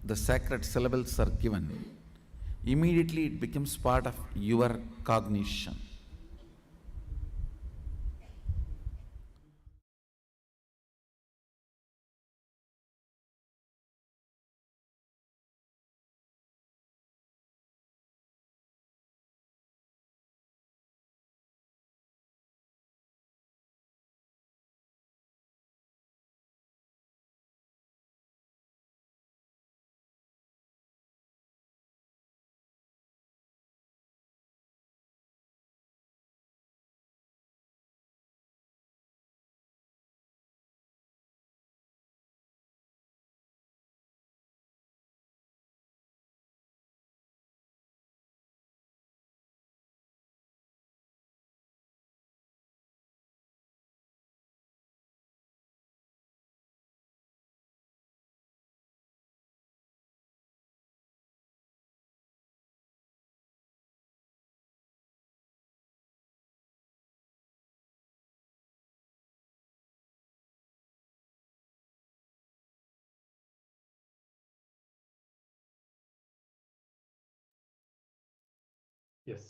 the sacred syllables are given, immediately it becomes part of your cognition. Yes.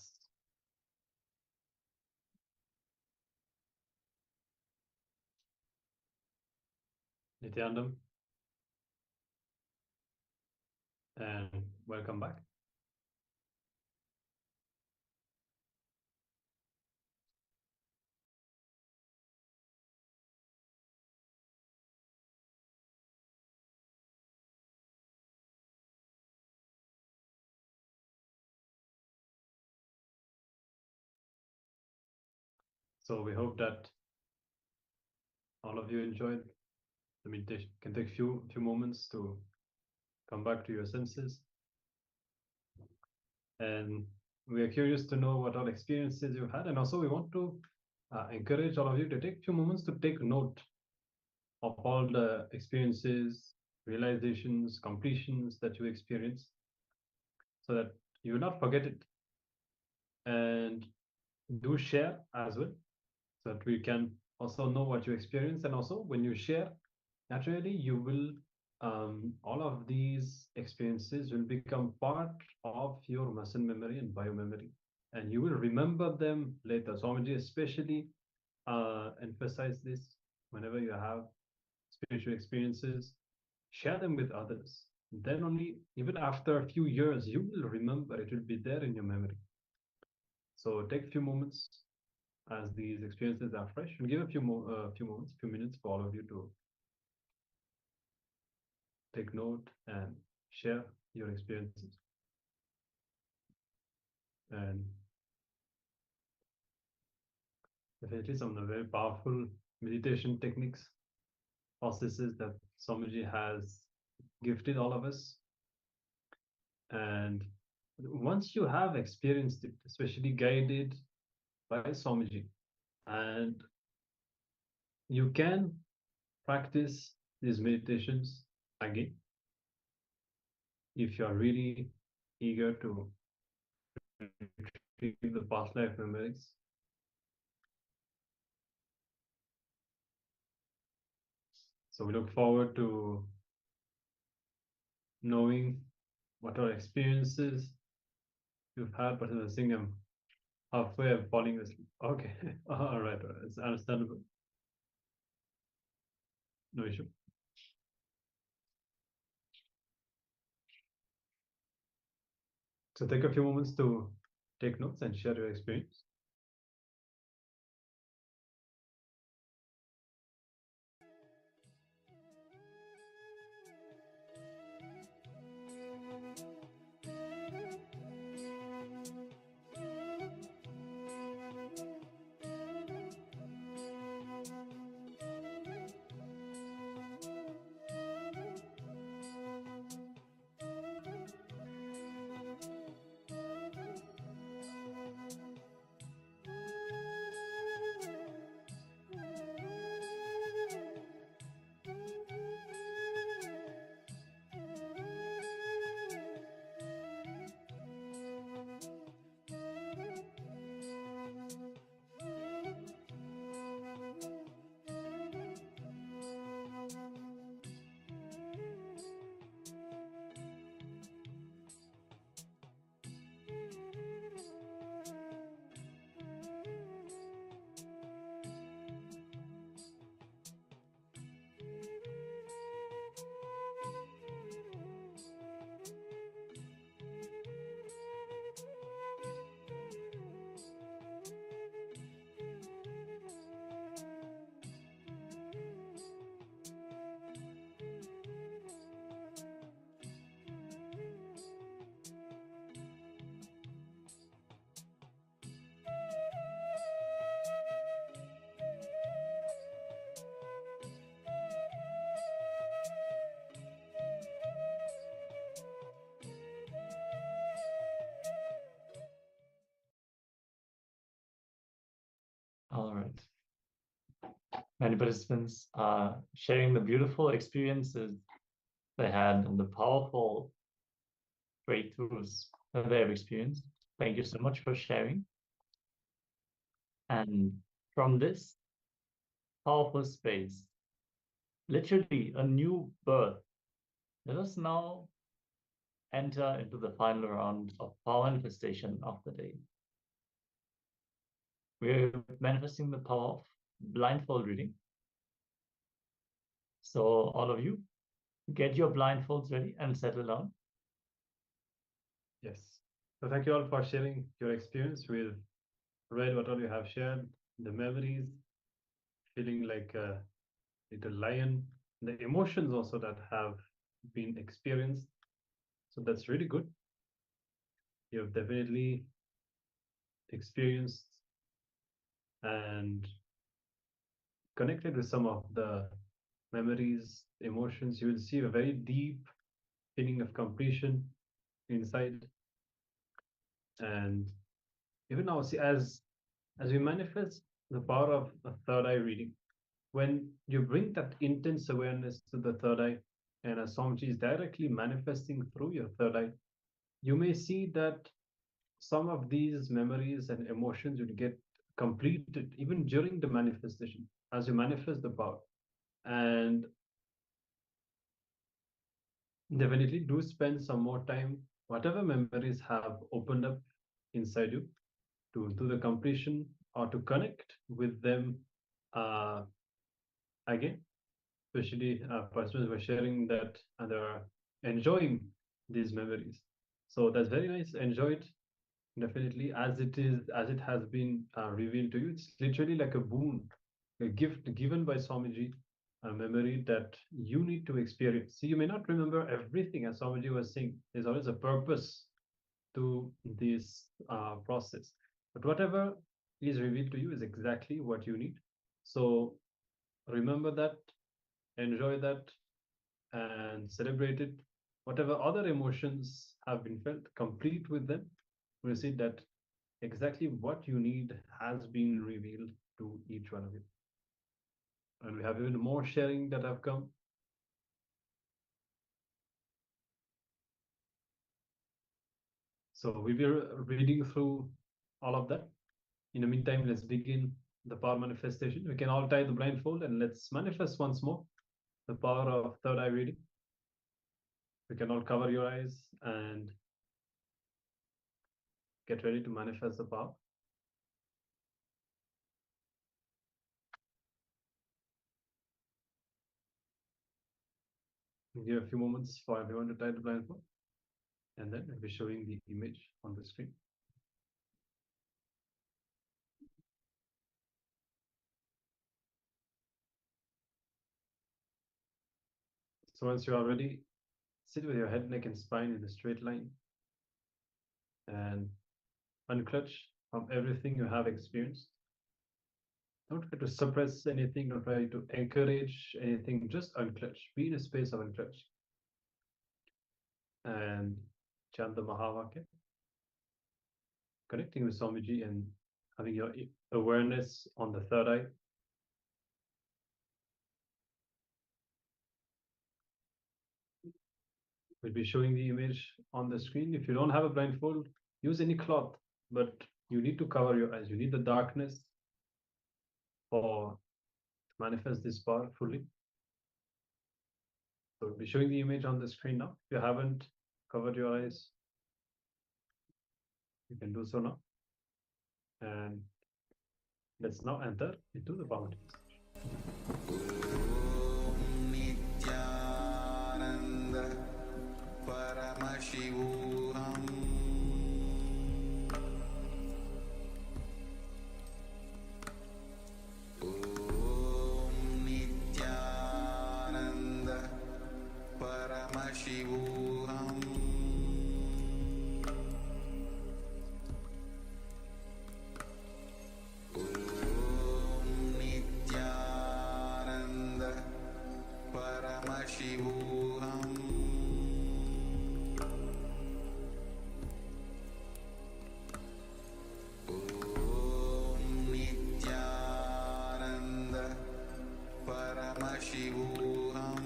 Nithyananda, and welcome back. So we hope that all of you enjoyed the meditation. You can take few moments to come back to your senses. And we are curious to know what all experiences you've had. And also we want to encourage all of you to take a few moments to take note of all the experiences, realizations, completions that you experience, so that you will not forget it. And do share as well, so that we can also know what you experience. And also when you share, naturally you will all of these experiences will become part of your muscle memory and biomemory, and you will remember them later. Swamiji especially emphasize this: whenever you have spiritual experiences, share them with others. Then only, even after a few years, you will remember, it will be there in your memory. So take a few moments as these experiences are fresh, and give a few minutes for all of you to take note and share your experiences. And definitely some of the very powerful meditation techniques, processes that Swamiji has gifted all of us. And once you have experienced it, especially guided by Swamiji, and you can practice these meditations again if you are really eager to retrieve the past life memories. So we look forward to knowing what our experiences you've had, but I think I'm halfway of falling asleep. Okay, all right, it's understandable. No issue. So take a few moments to take notes and share your experience. All right. Many participants are sharing the beautiful experiences they had and the powerful breakthroughs that they have experienced. Thank you so much for sharing. And from this powerful space, literally a new birth, let us now enter into the final round of power manifestation of the day. We're manifesting the power of blindfold reading. So all of you, get your blindfolds ready and settle down. Yes. So thank you all for sharing your experience. We've read what all you have shared, the memories, feeling like a little lion, the emotions also that have been experienced. So that's really good. You have definitely experienced and connected with some of the memories, emotions, you will see a very deep feeling of completion inside. And even now, see, as we manifest the power of a third eye reading, when you bring that intense awareness to the third eye, and as Swamiji is directly manifesting through your third eye, you may see that some of these memories and emotions will get completed even during the manifestation as you manifest the power. And definitely do spend some more time, whatever memories have opened up inside you, to do the completion or to connect with them again. Especially persons were sharing that they're enjoying these memories. So that's very nice. Enjoy it definitely as it is, as it has been revealed to you. It's literally like a boon, a gift given by Swamiji, a memory that you need to experience. See, you may not remember everything, as Swamiji was saying. There's always a purpose to this process. But whatever is revealed to you is exactly what you need. So remember that, enjoy that, and celebrate it. Whatever other emotions have been felt, complete with them. We'll see that exactly what you need has been revealed to each one of you. And we have even more sharing that have come. So we'll be reading through all of that. In the meantime, let's begin the power manifestation. We can all tie the blindfold and let's manifest once more the power of third eye reading. We can all cover your eyes and get ready to manifest the power. Give a few moments for everyone to tie the blindfold, and then I'll be showing the image on the screen. So once you are ready, sit with your head, neck, and spine in a straight line and unclutch from everything you have experienced. Don't try to suppress anything, don't try to encourage anything, just unclutch. Be in a space of unclutch. And chant the Mahavakya, connecting with Swamiji and having your awareness on the third eye. We'll be showing the image on the screen. If you don't have a blindfold, use any cloth, but you need to cover your eyes. You need the darkness for to manifest this power fully. So we'll be showing the image on the screen now. If you haven't covered your eyes, you can do so now. And let's now enter into the power. Nithyananda Paramashivoham Nithyananda Paramashivoham Nithyananda Paramashivoham Nithyananda Paramashivoham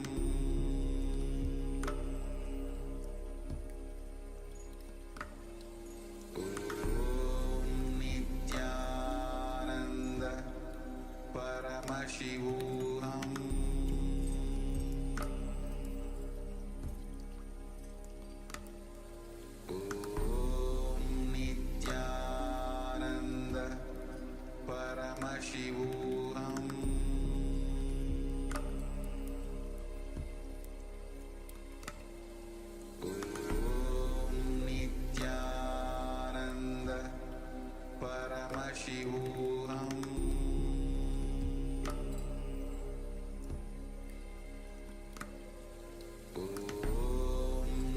Nithyananda Paramashivoham Nithyananda Paramashivoham Nithyananda Paramashivoham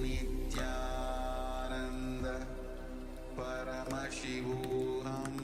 Nithyananda Paramashivoham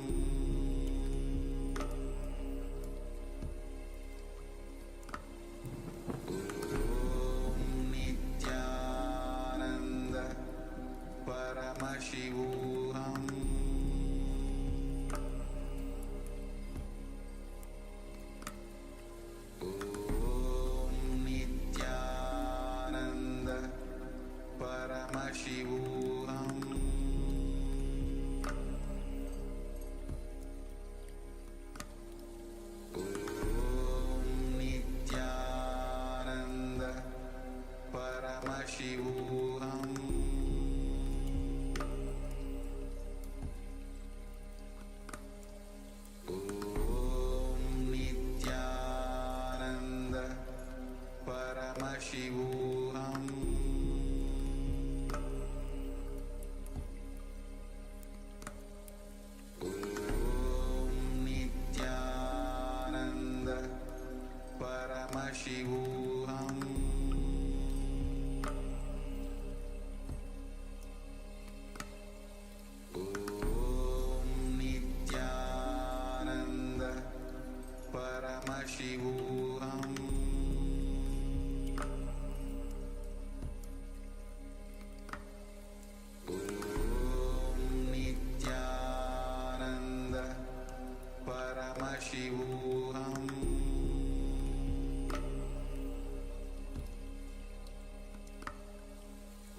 Paramashivoham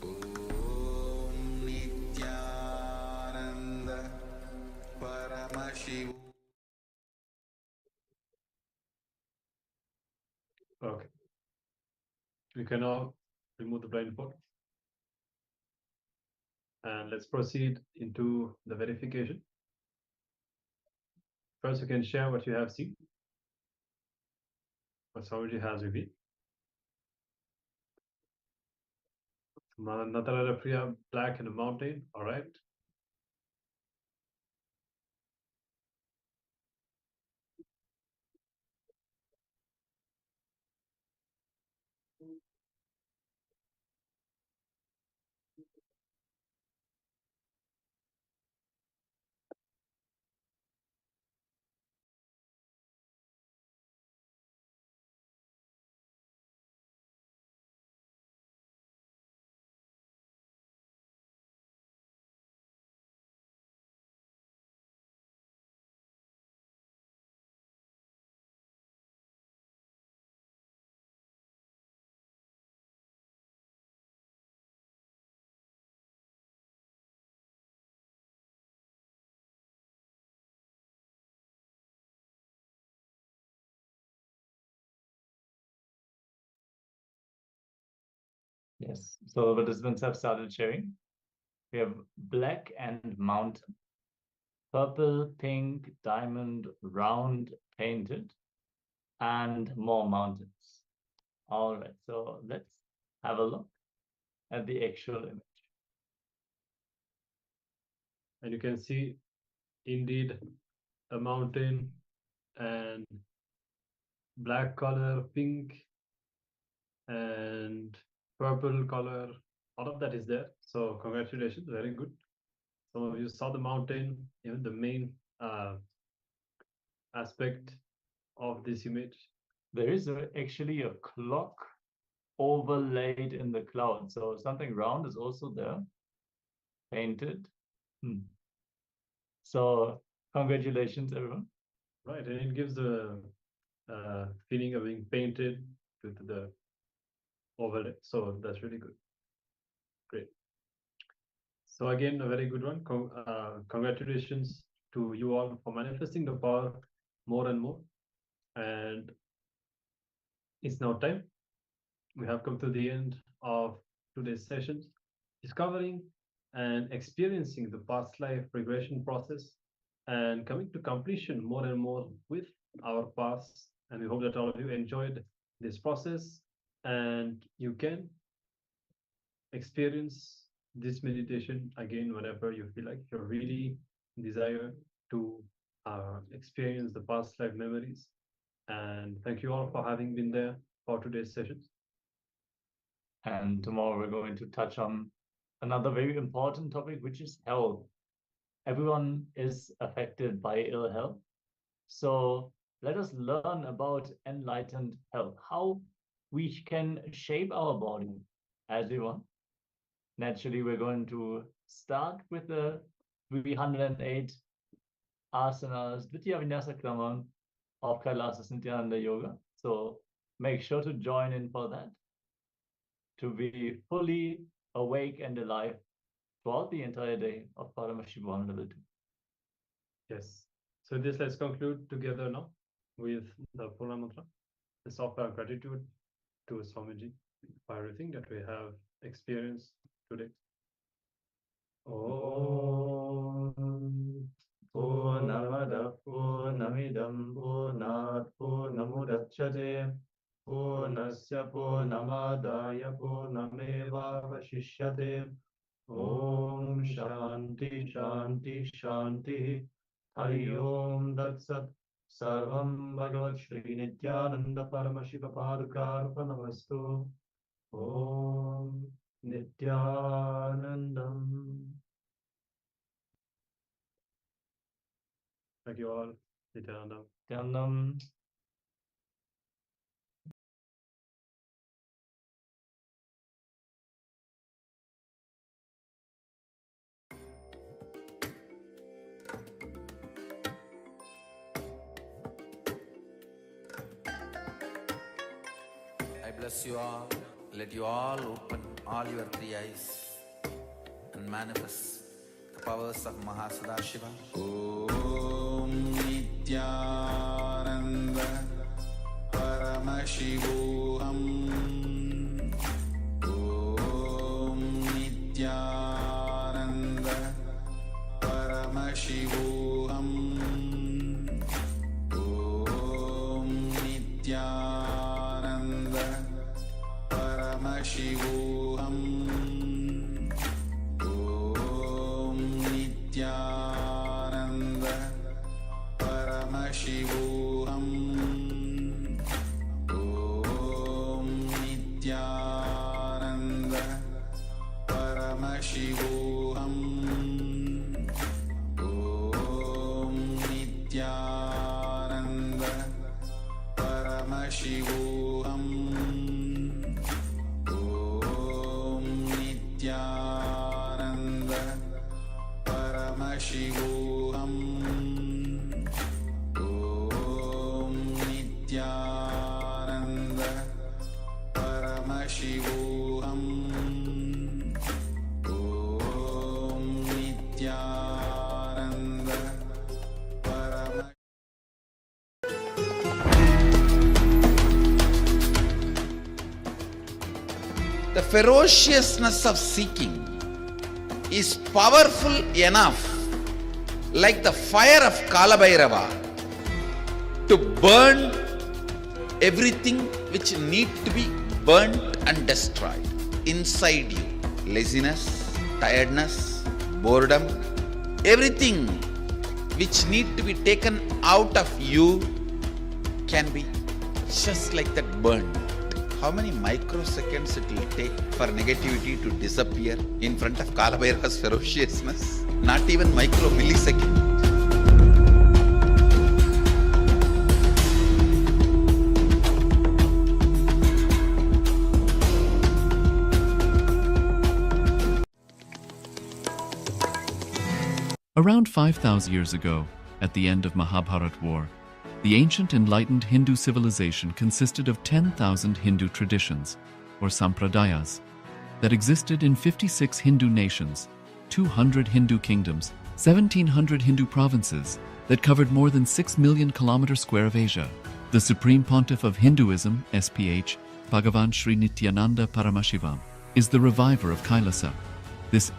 Om Nithyananda Paramashivoham. Okay. We can now remove the blindfold. And let's proceed into the verification. First, you can share what you have seen, what Swamiji has revealed. Natara Priya, black in a mountain, all right. Yes. So the participants have started sharing. We have black and mountain, purple, pink, diamond, round, painted, and more mountains. All right. So let's have a look at the actual image. And you can see indeed a mountain and black color, pink and purple color. All of that is there. So congratulations, very good. Some of you saw the mountain, even the main aspect of this image. There is actually a clock overlaid in the cloud. So something round is also there, painted. So congratulations, everyone. Right, and it gives the feeling of being painted with the overlay. So that's really good. Great. So again, a very good one. Congratulations to you all for manifesting the power more and more. And it's now time. We have come to the end of today's sessions, discovering and experiencing the past life regression process and coming to completion more and more with our past. And we hope that all of you enjoyed this process and you can experience this meditation again whenever you feel like you really desire to experience the past life memories. And thank you all for having been there for today's sessions. And tomorrow we're going to touch on another very important topic, which is health. Everyone is affected by ill health. So let us learn about enlightened health, how we can shape our body as we want. Naturally, we're going to start with the 308 asanas, Dvitiya Vinyasa Krama of KAILASA Nithyananda Yoga. So make sure to join in for that, to be fully awake and alive throughout the entire day of Paramashivoham Level 2. Yes. So this let's conclude together now with the Purna Mantra. Let's offer our gratitude to Swamiji for everything that we have experienced today. Om Purnamada Purnamidam Purnat Purnamudachyate Purnasya Purnamadaya Purnameva Vashishyate. Om Shanti Shanti Shanti Hari Om Tat Sat. Sarvam Bhagavat Shri Nithyananda Paramashiva Padukarpanamastu. Om Nithyanandam. Thank you all. Nithyananda. Nithyanandam. bless you all. Let you all open all your three eyes and manifest the powers of Mahasudashiva. Om Nithyananda Paramashivoham. Om Nithyananda Paramashivoham. Om Nithyananda Paramashivoham. Om Nithyananda Paramashivoham. Om Nithyananda Paramashivoham. Om Nithyananda Paramashivoham. Om Nithyananda Paramashivoham. Om Nithyananda Paramashivoham. Om Nithyananda Paramashivoham. The ferociousness of seeking is powerful enough, like the fire of Kalabhairava, to burn everything which need to be burnt and destroyed inside you. Laziness, tiredness, boredom, everything which need to be taken out of you can be just like that burned. How many microseconds it will take for negativity to disappear in front of Kalabhairava's ferociousness? Not even micro millisecond. Around 5,000 years ago, at the end of Mahabharat War, the ancient enlightened Hindu civilization consisted of 10,000 Hindu traditions, or sampradayas, that existed in 56 Hindu nations, 200 Hindu kingdoms, 1,700 Hindu provinces that covered more than 6 million kilometers square of Asia. The Supreme Pontiff of Hinduism, SPH, Bhagavan Sri Nithyananda Paramashivoham, is the reviver of KAILASA. This